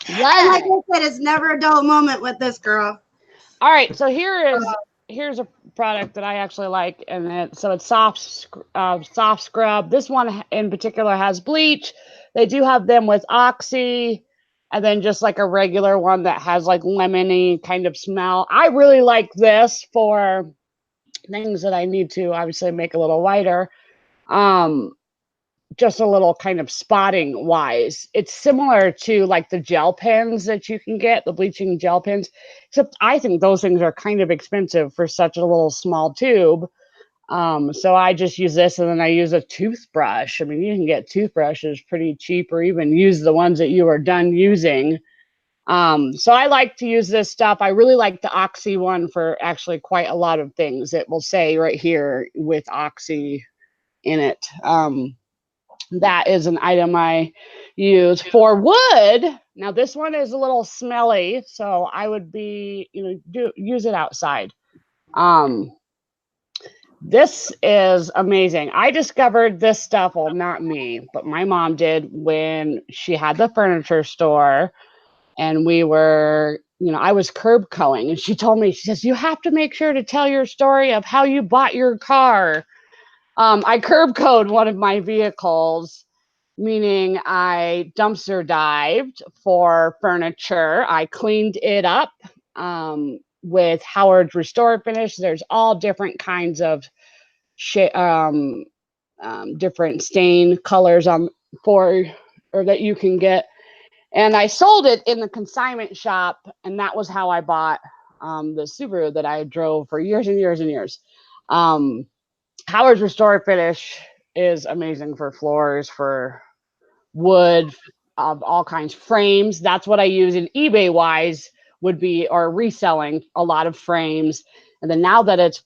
Speaker 1: And like I said, it's never a dull moment with this girl.
Speaker 3: All right, so here's a product that I actually like, and it's soft scrub. This one in particular has bleach. They do have them with oxy, and then just like a regular one that has like lemony kind of smell. I really like this for things that I need to obviously make a little whiter. Just a little kind of spotting wise. It's similar to like the gel pens that you can get, the bleaching gel pens, except I think those things are kind of expensive for such a little small tube. So I just use this, and then I use a toothbrush. I mean, you can get toothbrushes pretty cheap, or even use the ones that you are done using. So I like to use this stuff. I really like the Oxy one for actually quite a lot of things. It will say right here with Oxy in it. That is an item I use for wood. Now this one is a little smelly, so I would be, use it outside. This is amazing. I discovered this stuff, well, not me, but my mom did when she had the furniture store, and we were, I was curb culling, and she told me, she says, you have to make sure to tell your story of how you bought your car. I curb code one of my vehicles, meaning I dumpster dived for furniture. I cleaned it up with Howard's Restore Finish. There's all different kinds of different stain colors or that you can get. And I sold it in the consignment shop, and that was how I bought the Subaru that I drove for years and years and years. Howard's Restore Finish is amazing for floors, for wood of all kinds, frames. That's what I use in eBay wise or reselling a lot of frames. And then now that it's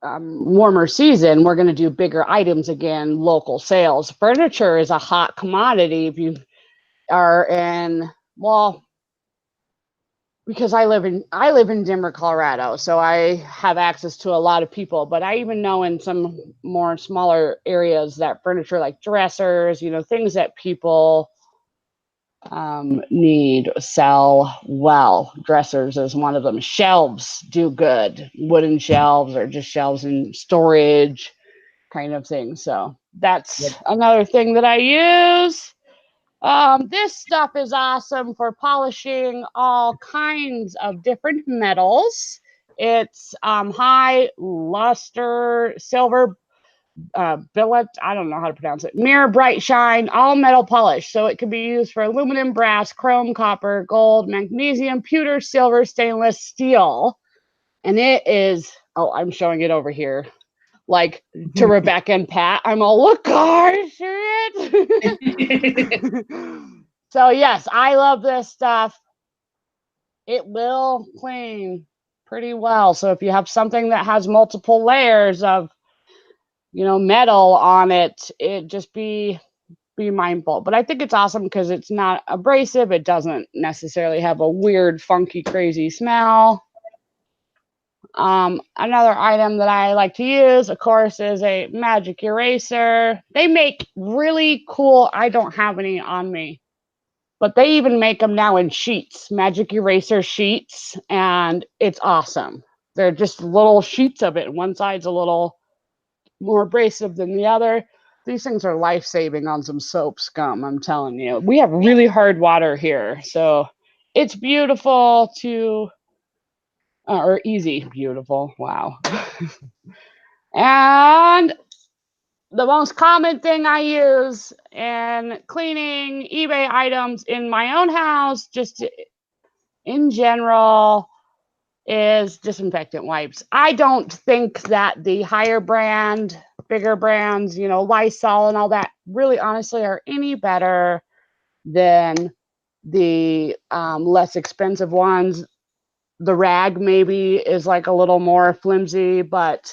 Speaker 3: warmer season, we're going to do bigger items again, local sales. Furniture is a hot commodity if you are because I live in Denver, Colorado, so I have access to a lot of people. But I even know in some more smaller areas that furniture like dressers, things that people need sell well. Dressers is one of them. Shelves do good. Wooden shelves or just shelves in storage kind of thing. So that's another thing that I use. This stuff is awesome for polishing all kinds of different metals. It's high luster silver billet, I don't know how to pronounce it, mirror bright shine, all metal polish. So it can be used for aluminum, brass, chrome, copper, gold, magnesium, pewter, silver, stainless, steel. And it is, I'm showing it over here. Like to Rebecca and Pat, I'm all, look, guys, see it? So yes, I love this stuff. It will clean pretty well. So if you have something that has multiple layers of, metal on it, just be mindful. But I think it's awesome because it's not abrasive. It doesn't necessarily have a weird, funky, crazy smell. Another item that I like to use, of course, is a magic eraser. They make really cool, I don't have any on me. But they even make them now in sheets, magic eraser sheets, and it's awesome. They're just little sheets of it, and one side's a little more abrasive than the other. These things are life-saving on some soap scum, I'm telling you. We have really hard water here, so it's beautiful to, or easy, beautiful, wow. And the most common thing I use in cleaning eBay items in my own house, just in general, is disinfectant wipes. I don't think that the higher brand, bigger brands, you know, Lysol and all that, really honestly are any better than the less expensive ones. The rag maybe is like a little more flimsy, but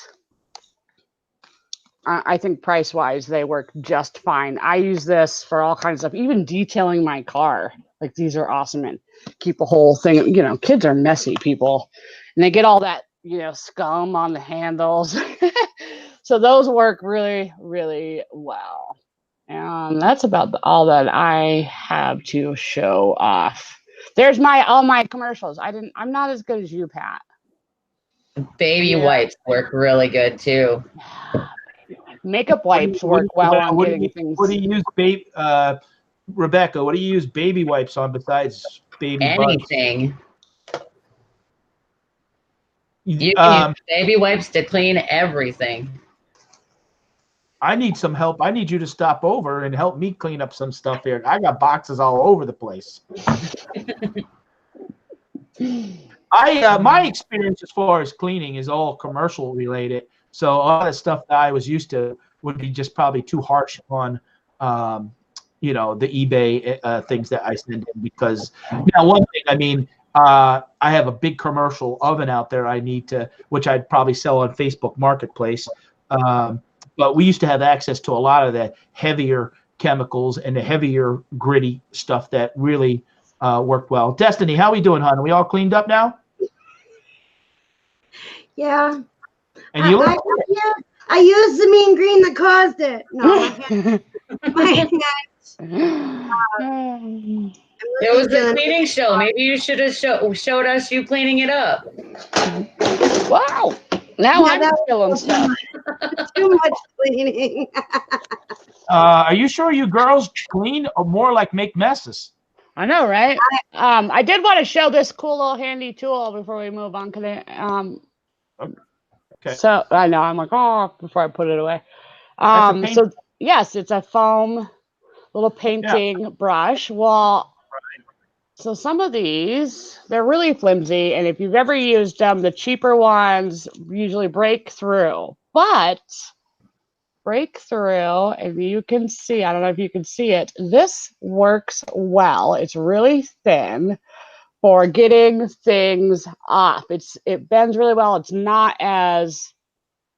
Speaker 3: I think price wise, they work just fine. I use this for all kinds of stuff, even detailing my car. Like these are awesome and keep the whole thing, you know, kids are messy people and they get all that, you know, scum on the handles. So those work really, really well. And that's about all that I have to show off. There's all my commercials. I'm not as good as you, Pat.
Speaker 4: Baby wipes work really good too.
Speaker 3: Makeup wipes work well on getting things.
Speaker 2: What do you use, Rebecca? What do you use baby wipes on besides baby
Speaker 4: anything?
Speaker 2: Bugs?
Speaker 4: You can use baby wipes to clean everything.
Speaker 2: I need some help. I need you to stop over and help me clean up some stuff here. I got boxes all over the place. My experience as far as cleaning is all commercial related. So a lot of stuff that I was used to would be just probably too harsh on, you know, the eBay things that I send in, because now one thing, I mean, I have a big commercial oven out there which I'd probably sell on Facebook Marketplace. But we used to have access to a lot of the heavier chemicals and the heavier gritty stuff that really worked well. Destiny, how we doing, hon? Are we all cleaned up now?
Speaker 1: Yeah.
Speaker 2: And you look
Speaker 1: I used the mean green that caused it. No,
Speaker 4: it was a cleaning show. Maybe you should have showed us you cleaning it up.
Speaker 3: Wow. Now I'm feeling stuff.
Speaker 1: Too much cleaning.
Speaker 2: Are you sure you girls clean or more like make messes?
Speaker 3: I know, right? I did want to show this cool little handy tool before we move on. Okay. So I know I'm like, oh, before I put it away. So yes, it's a foam little painting brush. Well, so some of these, they're really flimsy, and if you've ever used them, the cheaper ones usually break through. But break through, and you can see, I don't know if you can see it, this works well. It's really thin for getting things off. It bends really well. It's not as,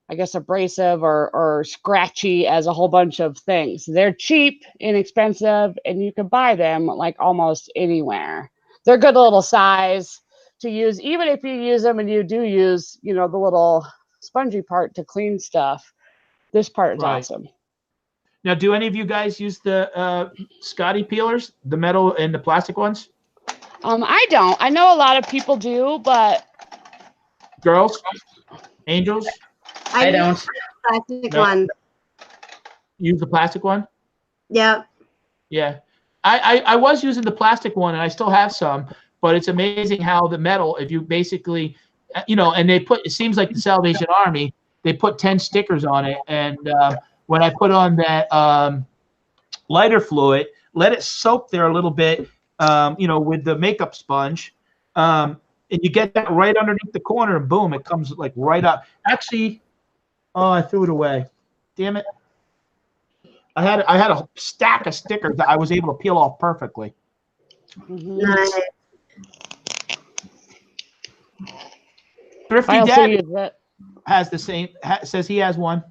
Speaker 3: I guess, abrasive or scratchy as a whole bunch of things. They're cheap, inexpensive, and you can buy them like almost anywhere. They're good little size to use, even if you use them and you do use, you know, the little spongy part to clean stuff. This part is awesome.
Speaker 2: Now, do any of you guys use the Scotty peelers, the metal and the plastic ones?
Speaker 3: I don't. I know a lot of people do, but
Speaker 2: girls, angels.
Speaker 4: I don't.
Speaker 1: Plastic one.
Speaker 2: Use the plastic one?
Speaker 1: Yep.
Speaker 2: Yeah. I was using the plastic one, and I still have some, but it's amazing how the metal, if you basically, you know, and they put, it seems like the Salvation Army, they put 10 stickers on it, and when I put on that lighter fluid, let it soak there a little bit, you know, with the makeup sponge, and you get that right underneath the corner, and boom, it comes like right up. Actually, oh, I threw it away. Damn it. I had a stack of stickers that I was able to peel off perfectly.
Speaker 1: Nice.
Speaker 2: Thrifty Dad has the same. Says he has one.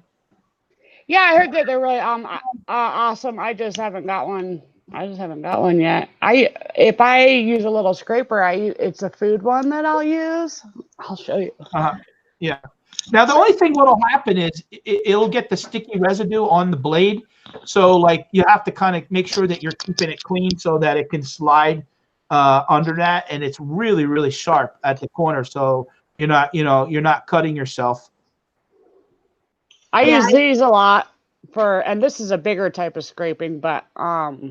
Speaker 3: Yeah, I heard that they're really awesome. I just haven't got one. Yet. If I use a little scraper, it's a food one that I'll use. I'll show you.
Speaker 2: Yeah. Now, the only thing what'll happen is it'll get the sticky residue on the blade. So, like, you have to kind of make sure that you're keeping it clean so that it can slide under that, and it's really, really sharp at the corner. So you're not cutting yourself.
Speaker 3: I use these a lot and this is a bigger type of scraping, but I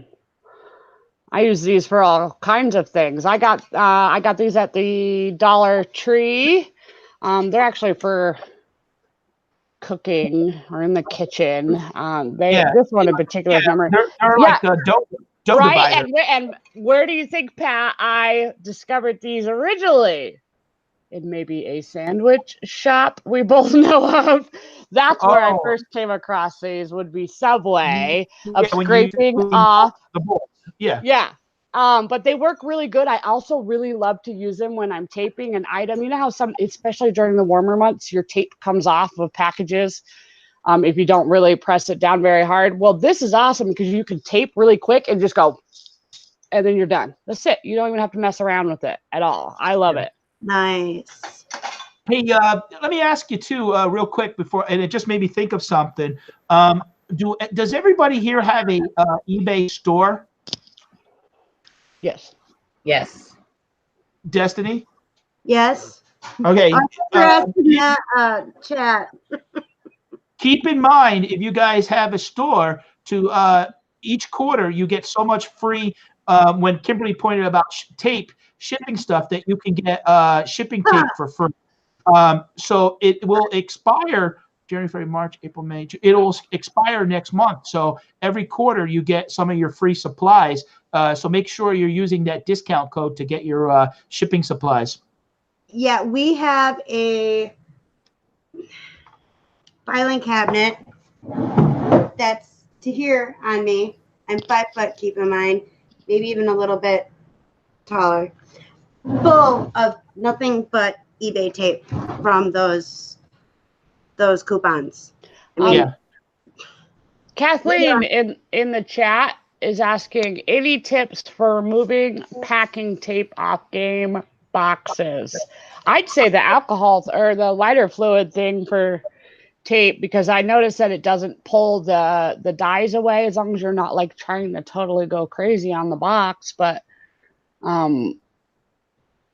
Speaker 3: use these for all kinds of things. I got these at the Dollar Tree. They're actually for cooking or in the kitchen. This one in particular.
Speaker 2: They're like a dough
Speaker 3: right.
Speaker 2: divider.
Speaker 3: And where do you think, Pat, I discovered these originally? It may be a sandwich shop we both know of. That's where I first came across these. Would be Subway of scraping off
Speaker 2: the bowl.
Speaker 3: Yeah. But they work really good. I also really love to use them when I'm taping an item. You know how especially during the warmer months, your tape comes off of packages if you don't really press it down very hard. Well, this is awesome because you can tape really quick and just go, and then you're done. That's it. You don't even have to mess around with it at all. I love it.
Speaker 1: Nice.
Speaker 2: Hey, let me ask you too, real quick and it just made me think of something. Does everybody here have a eBay store?
Speaker 3: Yes.
Speaker 4: Yes.
Speaker 2: Destiny?
Speaker 1: Yes.
Speaker 2: Okay.
Speaker 1: Chat.
Speaker 2: Keep in mind, if you guys have a store, to each quarter you get so much free. When Kimberly pointed about shipping stuff, that you can get shipping tape for free. So it will expire January, February, March, April, May. It'll expire next month. So every quarter you get some of your free supplies. So make sure you're using that discount code to get your shipping supplies.
Speaker 1: Yeah, we have a filing cabinet that's to here on me. I'm 5 foot, keep in mind, maybe even a little bit taller, full of nothing but eBay tape from those coupons.
Speaker 3: Kathleen in the chat is asking any tips for removing packing tape off game boxes. I'd say the alcohol or the lighter fluid thing for tape, because I noticed that it doesn't pull the dyes away as long as you're not like trying to totally go crazy on the box. But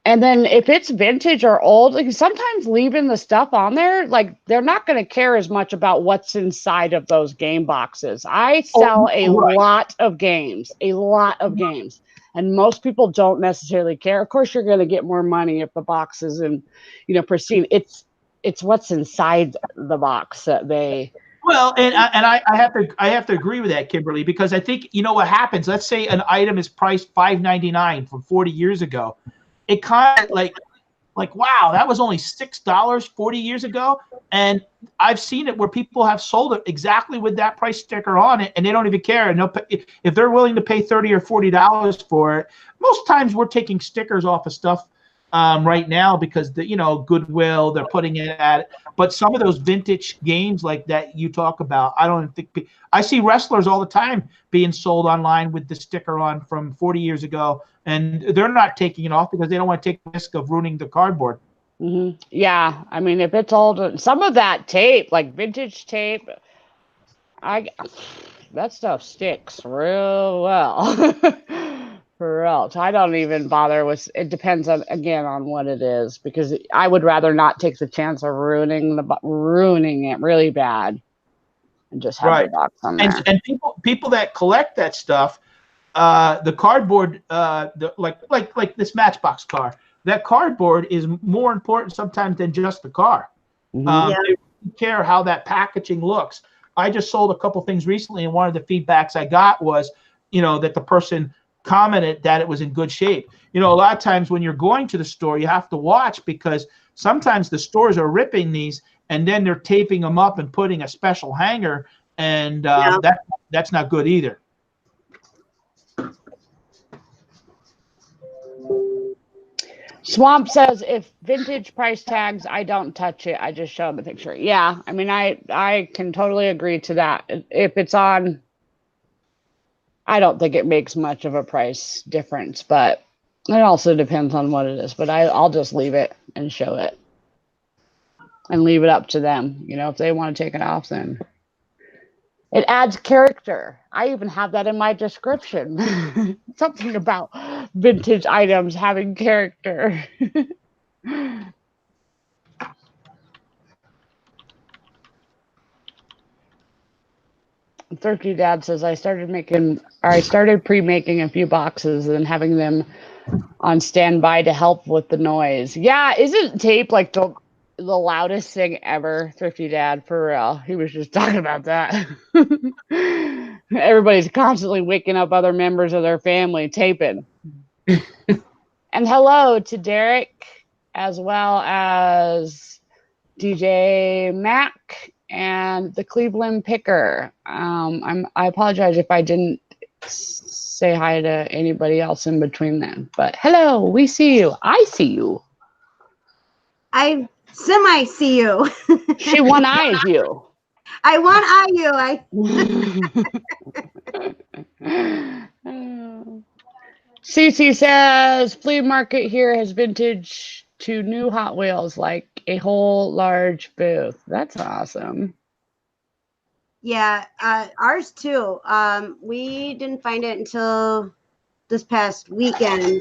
Speaker 3: and then if it's vintage or old, like sometimes leaving the stuff on there, like they're not going to care as much about what's inside of those game boxes. I sell a lot of games, and most people don't necessarily care. Of course, you're going to get more money if the box is in, pristine. It's what's inside the box that they.
Speaker 2: Well, and I have to agree with that, Kimberly, because I think what happens. Let's say an item is priced $5.99 from 40 years ago. It kind of like wow, that was only $6 40 years ago, and I've seen it where people have sold it exactly with that price sticker on it, and they don't even care. And if they're willing to pay $30 or $40 for it, most times we're taking stickers off of stuff right now because Goodwill, they're putting it at it. But some of those vintage games like that you talk about, I don't think I see wrestlers all the time being sold online with the sticker on from 40 years ago, and they're not taking it off because they don't want to take the risk of ruining the cardboard.
Speaker 3: Mm-hmm. Yeah, I mean, if it's old, some of that tape, like vintage tape, that stuff sticks real well. For real. So I don't even bother with it. Depends on what it is, because I would rather not take the chance of ruining it really bad and just have the box on there.
Speaker 2: And people that collect that stuff, the cardboard, like this Matchbox car, that cardboard is more important sometimes than just the car. They don't care how that packaging looks. I just sold a couple things recently, and one of the feedbacks I got was, that the person commented that it was in good shape. A lot of times when you're going to the store, you have to watch, because sometimes the stores are ripping these and then they're taping them up and putting a special hanger, and that's not good either.
Speaker 3: Swamp says, if vintage price tags, I don't touch it. I just show the picture. Yeah, I mean, I can totally agree to that. If it's on, I don't think it makes much of a price difference, but it also depends on what it is. But I'll just leave it and show it. and leave it up to them. You know, if they want to take it off, then it adds character. I even have that in my description. Something about vintage items having character. Thrifty Dad says I started pre-making a few boxes and having them on standby to help with the noise. Yeah, isn't tape like the loudest thing ever? Thrifty Dad, for real. He was just talking about that. Everybody's constantly waking up other members of their family taping. And hello to Derek, as well as DJ Mac and the Cleveland Picker. I apologize if I didn't say hi to anybody else in between them, but hello, we see you. I see you.
Speaker 1: I semi see you.
Speaker 3: She one eyes you.
Speaker 1: I one eye you.
Speaker 3: Cece says flea market here has vintage to new Hot Wheels, like a whole large booth. That's awesome.
Speaker 1: Yeah, ours too. We didn't find it until this past weekend,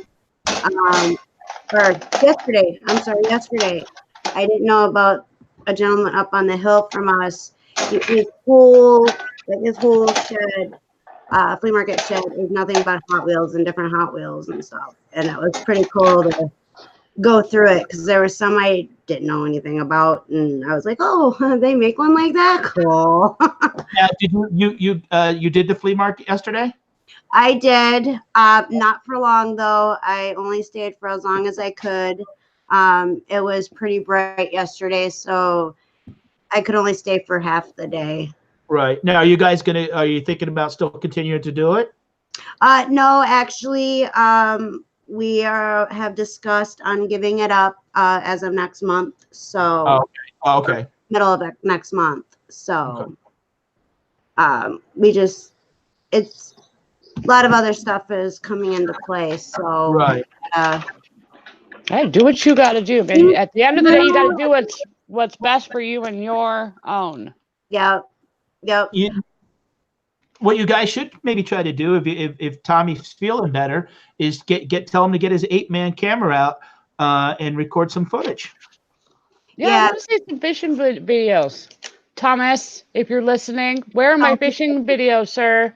Speaker 1: or yesterday. I'm sorry, yesterday. I didn't know about a gentleman up on the hill from us. His whole shed, flea market shed, is nothing but Hot Wheels and different Hot Wheels and stuff. And it was pretty cool to go through it because there was some I didn't know anything about, and I was like, "Oh, they make one like that? Cool."
Speaker 2: Now, did you did the flea market yesterday?
Speaker 1: I did. Not for long though. I only stayed for as long as I could. It was pretty bright yesterday, so I could only stay for half the day.
Speaker 2: Right. Now, are you thinking about still continuing to do it?
Speaker 1: No, actually, we have discussed on giving it up as of next month. So
Speaker 2: okay.
Speaker 1: Middle of next month. So it's a lot of other stuff is coming into play. So
Speaker 2: right.
Speaker 3: Hey, do what you got to do, baby. At the end of the day, you got to do what's best for you and your own.
Speaker 1: Yep.
Speaker 2: What you guys should maybe try to do if Tommy's feeling better is tell him to get his 8-man camera out and record some footage.
Speaker 3: Yeah, I want to see some fishing videos. Thomas, if you're listening, where are my fishing videos, sir?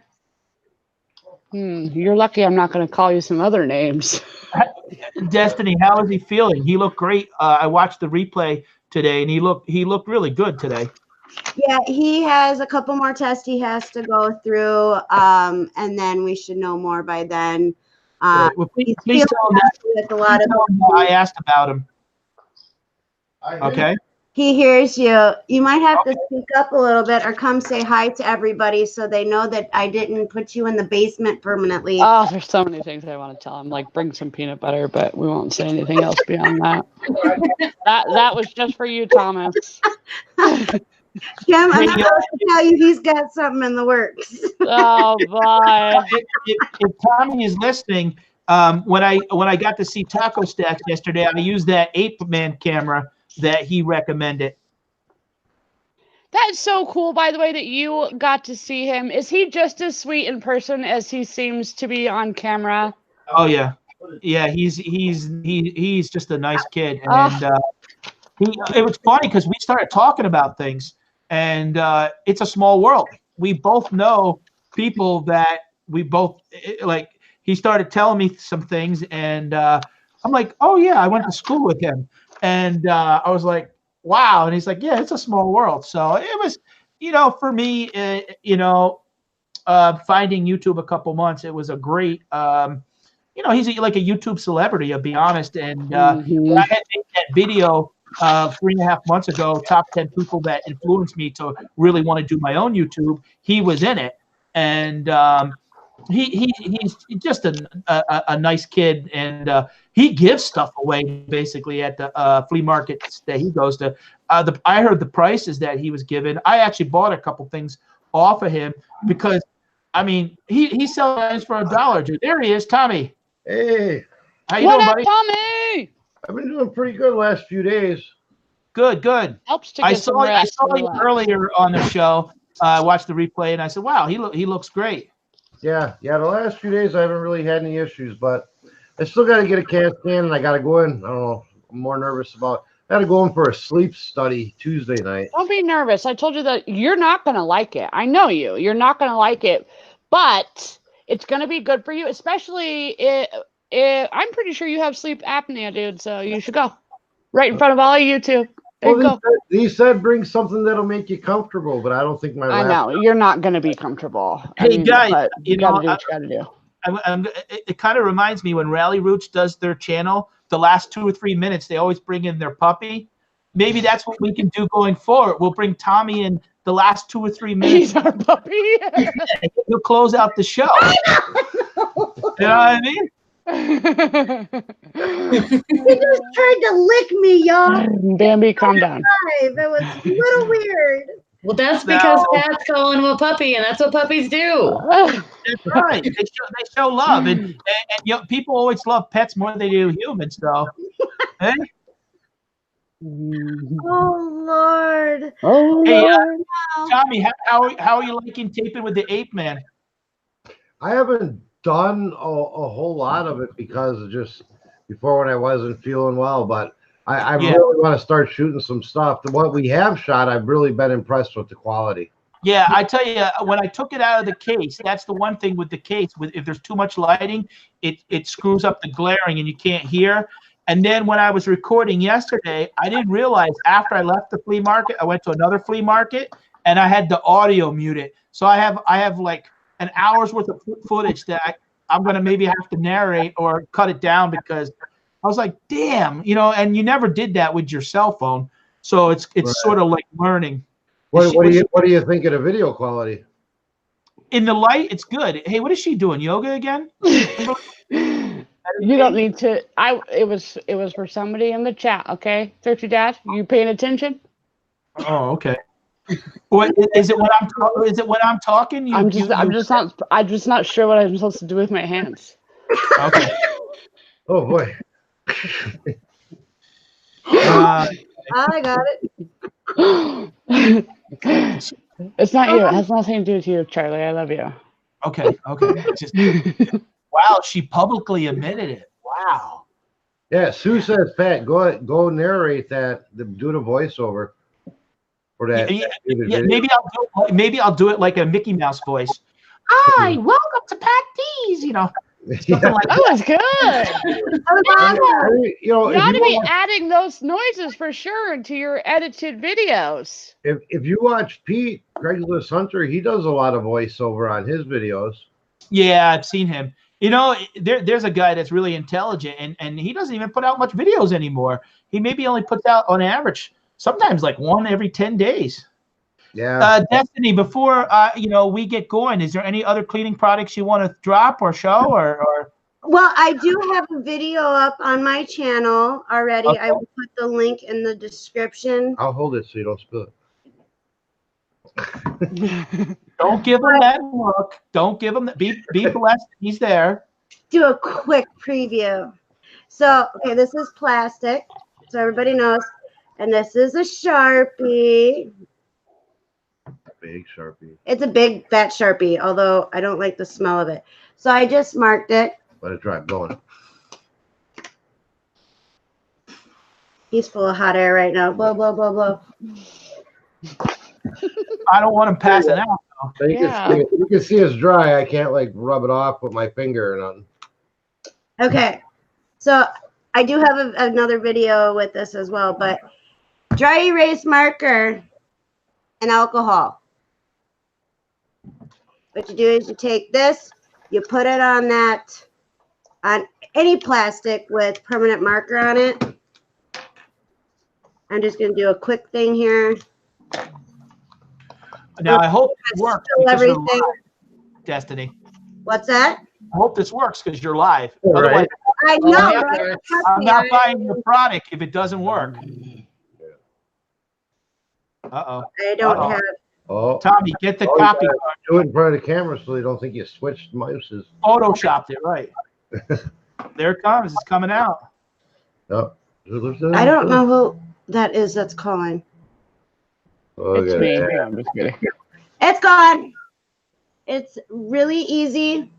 Speaker 3: You're lucky I'm not going to call you some other names.
Speaker 2: Destiny, how is he feeling? He looked great. I watched the replay today, and he looked really good today.
Speaker 1: Yeah, he has a couple more tests he has to go through, and then we should know more by then.
Speaker 2: Well, please tell him that. I asked about him. Okay.
Speaker 1: He hears you. You might have to speak up a little bit or come say hi to everybody so they know that I didn't put you in the basement permanently.
Speaker 3: Oh, there's so many things I want to tell him, like bring some peanut butter, but we won't say anything else beyond that. That was just for you, Thomas.
Speaker 1: Jim, I'm not going to tell you he's got something in the works.
Speaker 3: Oh, boy.
Speaker 2: If Tommy is listening, when I got to see Taco Stacks yesterday, I used that 8-man camera that he recommended.
Speaker 3: That's so cool, by the way, that you got to see him. Is he just as sweet in person as he seems to be on camera?
Speaker 2: Oh yeah, he's just a nice kid, and it was funny because we started talking about things, and it's a small world. We both know people that we both like. He started telling me some things, and I'm like, oh yeah, I went to school with him. And I was like, wow. And he's like, yeah, it's a small world. So it was, for me, finding YouTube a couple months, it was a great, he's like a YouTube celebrity, I'll be honest. And when I had made that video 3.5 months ago, top 10 people that influenced me to really want to do my own YouTube, he was in it. And he's just a nice kid, and he gives stuff away basically at the flea markets that he goes to. I heard the prices that he was given. I actually bought a couple things off of him because, I mean, he's selling things for $1. There he is, Tommy.
Speaker 5: Hey,
Speaker 2: how you doing, buddy?
Speaker 3: Tommy?
Speaker 5: I've been doing pretty good the last few days.
Speaker 2: Good, good.
Speaker 3: Helps to get some
Speaker 2: I
Speaker 3: rest.
Speaker 2: saw you earlier on the show. I watched the replay, and I said, "Wow, he looks great."
Speaker 5: Yeah. The last few days I haven't really had any issues, but I still got to get a CAT scan, and I got to go in. I don't know. I'm more nervous about. I got to go in for a sleep study Tuesday night.
Speaker 3: Don't be nervous. I told you that you're not going to like it. I know you. You're not going to like it, but it's going to be good for you, especially I'm pretty sure you have sleep apnea, dude, so you should go. Right in front of all of you two. There you go.
Speaker 5: He said bring something that'll make you comfortable, but I don't think my
Speaker 3: I know. You're not going to be comfortable.
Speaker 2: Hey, guys,
Speaker 3: but you got to do what you got to do.
Speaker 2: It kind of reminds me when Rally Roots does their channel, the last 2 or 3 minutes, they always bring in their puppy. Maybe that's what we can do going forward. We'll bring Tommy in the last 2 or 3 minutes.
Speaker 3: He's our puppy.
Speaker 2: He'll close out the show. You know what I mean?
Speaker 1: He just tried to lick me, y'all.
Speaker 3: Bambi, calm down.
Speaker 1: It was a little weird.
Speaker 4: Well, that's because Pat's calling him a puppy, and that's what puppies do.
Speaker 2: That's right. They show love, and you know, people always love pets more than they do humans. So, hey?
Speaker 1: Oh Lord.
Speaker 3: Oh
Speaker 2: Hey,
Speaker 3: Lord.
Speaker 2: Tommy, how are you liking taping with the Ape Man?
Speaker 5: I haven't done a whole lot of it because of just before when I wasn't feeling well, but I really want to start shooting some stuff. What we have shot, I've really been impressed with the quality.
Speaker 2: Yeah, I tell you, when I took it out of the case, that's the one thing with the case. If there's too much lighting, it screws up the glaring and you can't hear. And then when I was recording yesterday, I didn't realize after I left the flea market, I went to another flea market and I had the audio muted. So I have like an hour's worth of footage that I'm going to maybe have to narrate or cut it down because I was like, damn, you know, and you never did that with your cell phone. So it's right. Sort of like learning.
Speaker 5: What do you think of the video quality?
Speaker 2: In the light, it's good. Hey, what is she doing? Yoga again?
Speaker 3: You don't need to. It was for somebody in the chat. Okay, Thirsty Dad, you paying attention?
Speaker 2: Oh, okay. What is it? When I'm talking?
Speaker 3: I'm just not sure what I'm supposed to do with my hands.
Speaker 2: Okay.
Speaker 5: Oh boy.
Speaker 1: I got it.
Speaker 3: It's not you. It has nothing to do with you, Charlie. I love you.
Speaker 2: Okay. Wow, she publicly admitted it. Wow.
Speaker 5: Yeah, Sue says, Pat, go narrate that. Do the voiceover for that.
Speaker 2: Yeah, maybe I'll do it like a Mickey Mouse voice. Hi, welcome to Pat D's. You know.
Speaker 3: That was good. You ought to be adding those noises for sure into your edited videos.
Speaker 5: If you watch Pete, Craigslist Hunter, he does a lot of voiceover on his videos.
Speaker 2: Yeah, I've seen him. You know, there's a guy that's really intelligent, and he doesn't even put out much videos anymore. He maybe only puts out on average, sometimes like one every 10 days.
Speaker 5: Yeah.
Speaker 2: Destiny, before we get going, is there any other cleaning products you want to drop or show or?
Speaker 1: Well, I do have a video up on my channel already. Okay. I will put the link in the description.
Speaker 5: I'll hold it so you don't spill
Speaker 2: it. Don't give him that look. Don't give him that. Be blessed. He's there.
Speaker 1: Do a quick preview. So, okay, this is plastic, so everybody knows, and this is a Sharpie.
Speaker 5: Big Sharpie.
Speaker 1: It's a big fat Sharpie, although I don't like the smell of it. So I just marked it.
Speaker 5: Let it dry. Going.
Speaker 1: He's full of hot air right now. Blow, blow, blow, blow.
Speaker 2: I don't want him passing out.
Speaker 5: So you can see it's dry. I can't like rub it off with my finger or nothing.
Speaker 1: Okay. So I do have another video with this as well, but dry erase marker and alcohol. What you do is you take this, you put it on any plastic with permanent marker on it. I'm just going to do a quick thing here.
Speaker 2: Now, I hope it works.
Speaker 1: Everything.
Speaker 2: Destiny.
Speaker 1: What's that?
Speaker 2: I hope this works because you're live.
Speaker 5: Right.
Speaker 1: I know. Right?
Speaker 2: I'm not buying your product if it doesn't work. Uh-oh.
Speaker 1: I don't have.
Speaker 5: Oh,
Speaker 2: Tommy, get the copy card.
Speaker 5: Do it in front of the camera so they don't think you switched mouses.
Speaker 2: Photoshopped it, right. There it comes. It's coming out.
Speaker 5: Oh.
Speaker 1: I don't know who. That's calling.
Speaker 3: It's me. No, I'm just kidding.
Speaker 1: It's gone. It's really easy,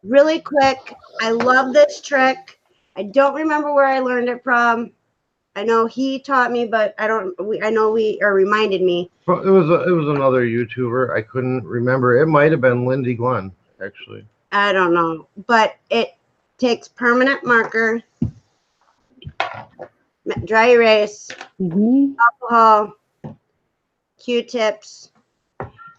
Speaker 1: really quick. I love this trick. I don't remember where I learned it from. I know he taught me, but I know we reminded me.
Speaker 5: Well, it was another YouTuber. I couldn't remember. It might have been Lindy Glenn, actually.
Speaker 1: I don't know, but it takes permanent marker, dry erase, alcohol, Q-tips,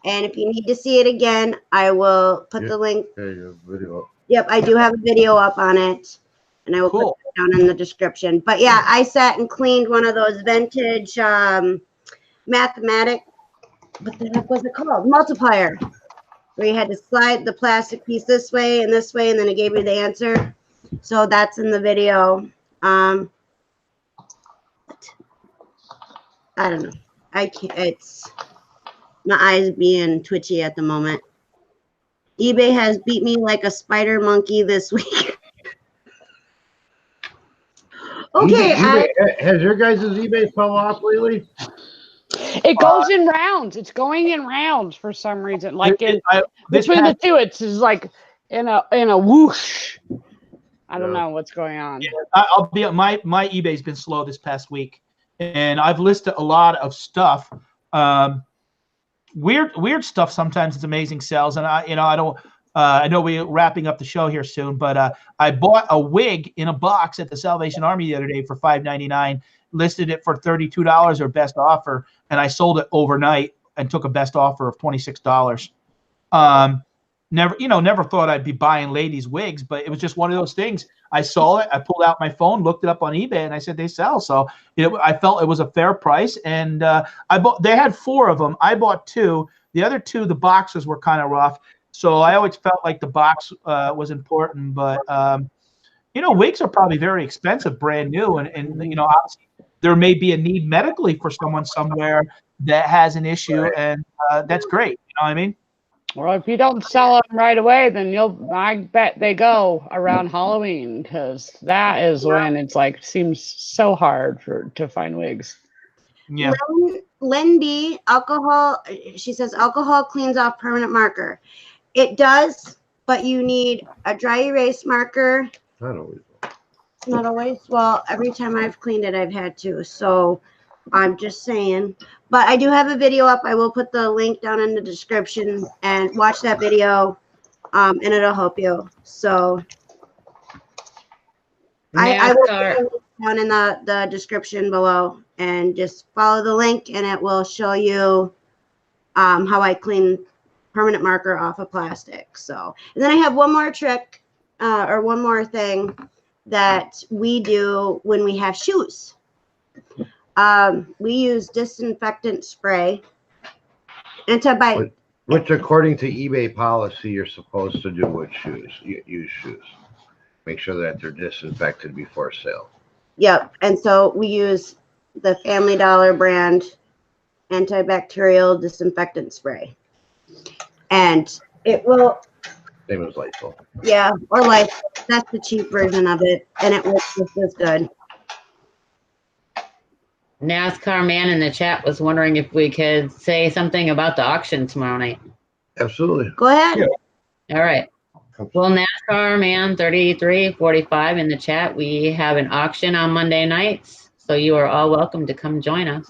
Speaker 1: and if you need to see it again, I will put the link.
Speaker 5: Video.
Speaker 1: Yep, I do have a video up on it, and I will put it down in the description. But yeah, I sat and cleaned one of those vintage mathematic, what the heck was it called? Multiplier, where you had to slide the plastic piece this way, and then it gave you the answer. So that's in the video. I don't know. I can't. It's my eyes being twitchy at the moment. eBay has beat me like a spider monkey this week. Okay.
Speaker 5: Has your guys' eBay fell off lately?
Speaker 3: It goes in rounds. It's going in rounds for some reason. Like between the two, it's like in a whoosh. I don't know what's going on.
Speaker 2: Yeah, I'll be my eBay's been slow this past week, and I've listed a lot of stuff. Weird stuff. Sometimes it's amazing sales, and I know we're wrapping up the show here soon, but I bought a wig in a box at the Salvation Army the other day for $5.99, listed it for $32 or best offer, and I sold it overnight and took a best offer of $26. Never thought I'd be buying ladies' wigs, but it was just one of those things. I saw it, I pulled out my phone, looked it up on eBay, and I said they sell. So I felt it was a fair price, and they had 4 of them. I bought 2. The other 2, the boxes were kind of rough. So I always felt like the box was important, but wigs are probably very expensive, brand new, and obviously there may be a need medically for someone somewhere that has an issue, and that's great. You know what I mean?
Speaker 3: Well, if you don't sell them right away, then I bet they go around Halloween, because that is when it's like seems so hard to find wigs.
Speaker 2: Yeah.
Speaker 1: Lindy, alcohol. She says alcohol cleans off permanent marker. It does, but you need a dry erase marker.
Speaker 5: Not always.
Speaker 1: Not always. Well, every time I've cleaned it, I've had to. So I'm just saying. But I do have a video up. I will put the link down in the description, and watch that video, and it'll help you. So I will put the link down in the description below, and just follow the link, and it will show you how I clean permanent marker off of plastic. So, and then I have one more trick or one more thing that we do when we have shoes. We use disinfectant spray, antibiotic.
Speaker 5: Which, according to eBay policy, you're supposed to do with shoes. You use shoes. Make sure that they're disinfected before sale.
Speaker 1: Yep. And so we use the Family Dollar brand antibacterial disinfectant spray. And it will.
Speaker 5: Same as Lysol.
Speaker 1: Yeah, or Lysol. That's the cheap version of it, and it works just as good.
Speaker 4: NASCAR man in the chat was wondering if we could say something about the auction tomorrow night.
Speaker 5: Absolutely.
Speaker 1: Go ahead.
Speaker 5: Yeah.
Speaker 4: All right. Well, NASCAR man 3345 in the chat, we have an auction on Monday nights, so you are all welcome to come join us.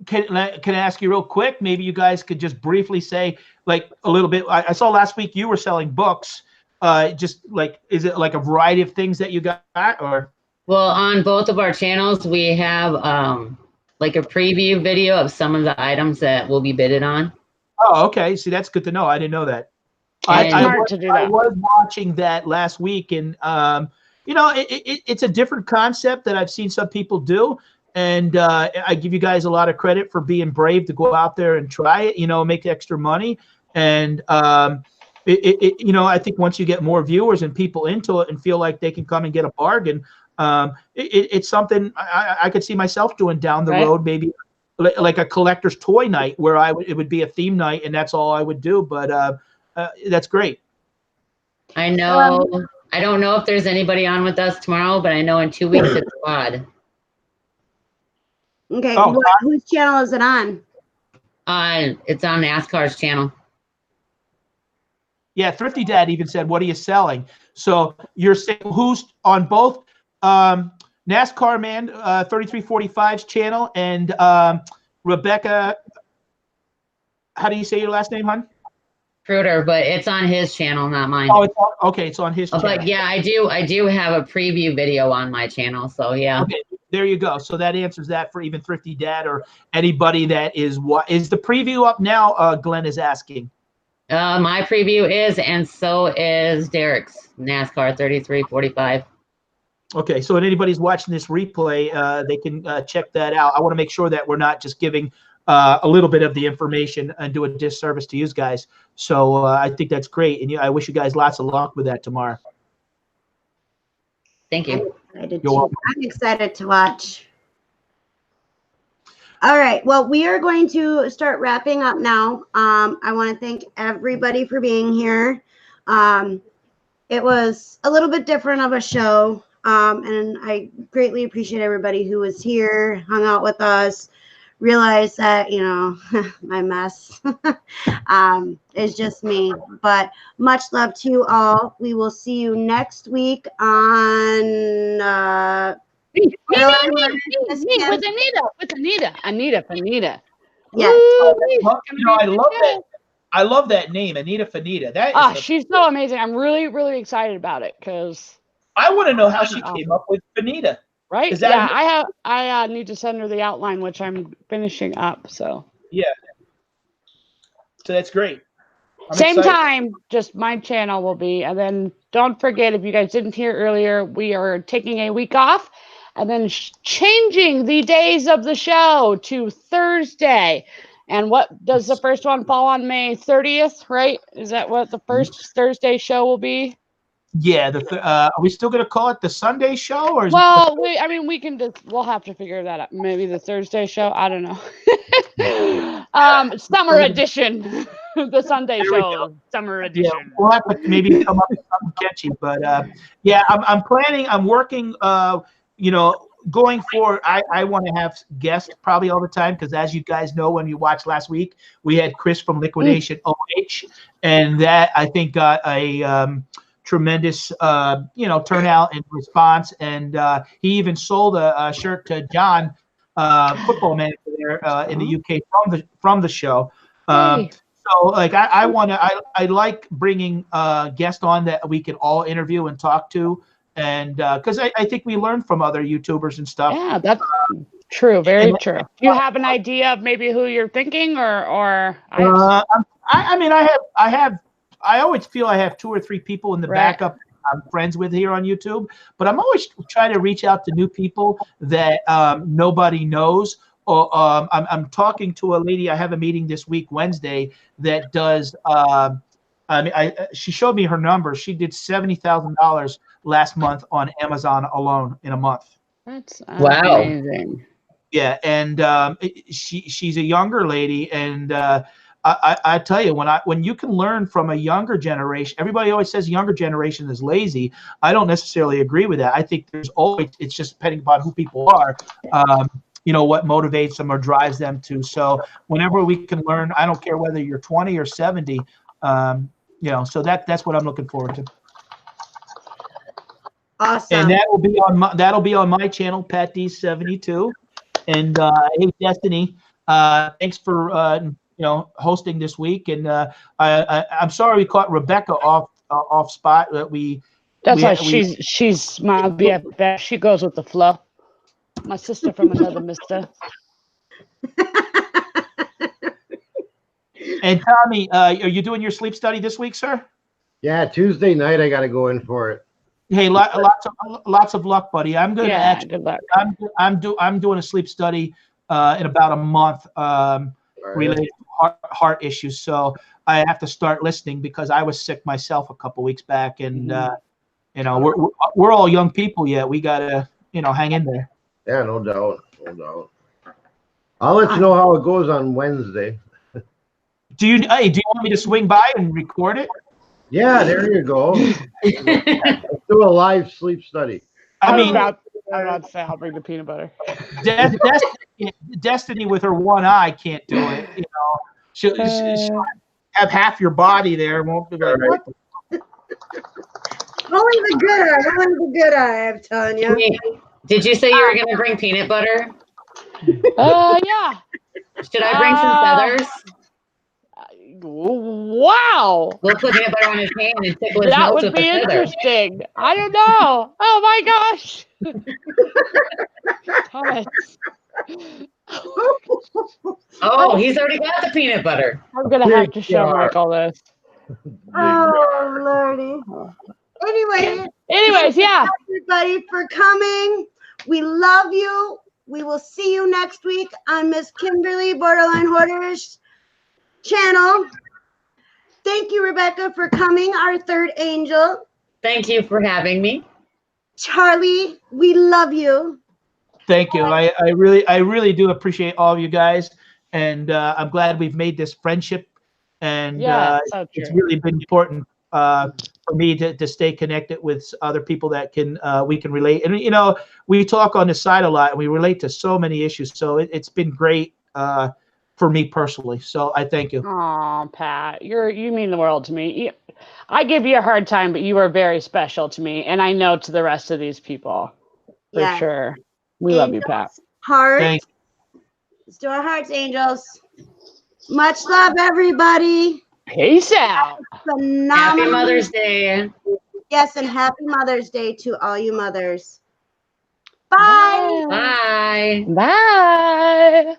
Speaker 2: Can I ask you real quick? Maybe you guys could just briefly say, like, a little bit. I saw last week you were selling books. Just like, is it like a variety of things that you got, or?
Speaker 4: Well, on both of our channels, we have like a preview video of some of the items that will be bidded on.
Speaker 2: Oh, okay. See, that's good to know. I didn't know that. I was watching that last week, and it's a different concept that I've seen some people do, and I give you guys a lot of credit for being brave to go out there and try it. Make extra money, and I think once you get more viewers and people into it and feel like they can come and get a bargain. It's something I could see myself doing down the road, maybe like a collector's toy night where it would be a theme night, and that's all I would do. But that's great.
Speaker 4: I know I don't know if there's anybody on with us tomorrow, but I know in 2 weeks it's Quad.
Speaker 1: Okay.
Speaker 2: Oh,
Speaker 1: Whose channel is it on?
Speaker 4: It's on NASCAR's channel.
Speaker 2: Yeah, Thrifty Dad even said, "What are you selling?" So you're saying who's on both NASCAR Man 3345's channel and Rebecca. How do you say your last name, hon?
Speaker 4: Cruder, but it's on his channel, not mine.
Speaker 2: Oh, okay. It's on his channel.
Speaker 4: But yeah, I do have a preview video on my channel. So yeah.
Speaker 2: Okay, there you go. So that answers that for even Thrifty Dad or anybody that is. What is the preview up now? Glenn is asking.
Speaker 4: My preview is, and so is Derek's NASCAR 3345.
Speaker 2: Okay, so if anybody's watching this replay, they can check that out. I want to make sure that we're not just giving a little bit of the information and do a disservice to you guys. So I think that's great, and I wish you guys lots of luck with that tomorrow.
Speaker 4: Thank you.
Speaker 1: I'm excited to watch. All right. Well, we are going to start wrapping up now. I want to thank everybody for being here. It was a little bit different of a show, and I greatly appreciate everybody who was here, hung out with us, realized that, my mess is just me. But much love to you all. We will see you next week on
Speaker 3: Me, with Anita.
Speaker 1: Yeah.
Speaker 2: I love that name, Anita Fanita.
Speaker 3: She's so amazing. I'm really, really excited about it because
Speaker 2: I want to know how she came up with Fanita.
Speaker 3: Right? Yeah, I need to send her the outline, which I'm finishing up. So
Speaker 2: yeah, so that's great.
Speaker 3: Same time, just my channel will be, and then don't forget, if you guys didn't hear earlier, we are taking a week off, and then changing the days of the show to Thursday. And what does the first one fall on? May 30th, right? Is that what the first Thursday show will be?
Speaker 2: Yeah, are we still going to call it the Sunday show, or?
Speaker 3: We'll have to figure that out. Maybe the Thursday show. I don't know. Summer edition, the Sunday show, summer edition.
Speaker 2: Yeah, we'll have to maybe come up with something catchy, but yeah, I'm planning. I'm working. Going forward, I want to have guests probably all the time because, as you guys know, when you watched last week, we had Chris from Liquidation OH, and that I think got a tremendous turnout and response, and he even sold a shirt to John, football manager there in the UK from the show. So like I like bringing guests on that we can all interview and talk to, and because I think we learn from other YouTubers and stuff.
Speaker 3: Yeah, that's true. Very true. Do you have an idea of maybe who you're thinking, or?
Speaker 2: I always feel I have 2 or 3 people in the backup I'm friends with here on YouTube, but I'm always trying to reach out to new people that nobody knows. Or I'm talking to a lady. I have a meeting this week, Wednesday, that does. She showed me her numbers. She did $70,000 last month on Amazon alone in a month.
Speaker 3: That's amazing.
Speaker 2: Yeah, and she's a younger lady, and I tell you, when you can learn from a younger generation, everybody always says younger generation is lazy. I don't necessarily agree with that. I think it's just depending upon who people are, what motivates them or drives them to. So whenever we can learn, I don't care whether you're 20 or 70, so that's what I'm looking forward to.
Speaker 1: Awesome.
Speaker 2: And that'll be on my channel, Pat D72. And hey, Destiny, thanks for hosting this week, and I'm sorry we caught Rebecca off spot.
Speaker 3: She's my BFF. She goes with the flow. My sister from another mister.
Speaker 2: And Tommy, are you doing your sleep study this week, sir?
Speaker 5: Yeah, Tuesday night I got to go in for it.
Speaker 2: Hey, lots of luck, buddy. I'm going to
Speaker 3: good luck.
Speaker 2: I'm doing a sleep study in about a month related to heart issues. So I have to start listening because I was sick myself a couple weeks back, and we're all young people yet. We gotta hang in there.
Speaker 5: Yeah, no doubt. I'll let you know how it goes on Wednesday.
Speaker 2: Do you want me to swing by and record it?
Speaker 5: Yeah, there you go. Let's do a live sleep study.
Speaker 2: I mean,
Speaker 3: I'm about to say I'll bring the peanut butter.
Speaker 2: Destiny with her one eye can't do it. You know, she'll have half your body there. Won't be like, what?
Speaker 1: Only the good eye. Only the good eye. I'm telling you.
Speaker 4: Did you say you were going to bring peanut butter?
Speaker 3: Yeah.
Speaker 4: Should I bring some feathers?
Speaker 3: Wow.
Speaker 4: We'll put peanut butter on his hand and tickle his
Speaker 3: That
Speaker 4: nose
Speaker 3: would
Speaker 4: with
Speaker 3: be
Speaker 4: the feather.
Speaker 3: interesting. I don't know. Oh my gosh. Thomas.
Speaker 4: Oh, he's already got the peanut butter.
Speaker 3: I'm gonna have to show Mark all this.
Speaker 1: Oh, Lordy.
Speaker 3: Anyways, yeah.
Speaker 1: Everybody for coming. We love you. We will see you next week on Miss Kimberly Borderline Hoarder's channel. Thank you, Rebecca, for coming, our third angel.
Speaker 4: Thank you for having me.
Speaker 1: Charlie, we love you.
Speaker 2: Thank you. I really do appreciate all of you guys, and I'm glad we've made this friendship. And it's really been important for me to stay connected with other people that we can relate. And you know, we talk on the side a lot, and we relate to so many issues. So it's been great for me personally. So I thank you.
Speaker 3: Oh, Pat, you mean the world to me. I give you a hard time, but you are very special to me, and I know to the rest of these people for sure. We love you, Pat.
Speaker 1: Hearts. Let's do our hearts, angels. Much love, everybody.
Speaker 3: Peace out.
Speaker 1: Phenomenal.
Speaker 4: Happy Mother's Day.
Speaker 1: Yes, and happy Mother's Day to all you mothers. Bye.
Speaker 4: Bye.
Speaker 3: Bye.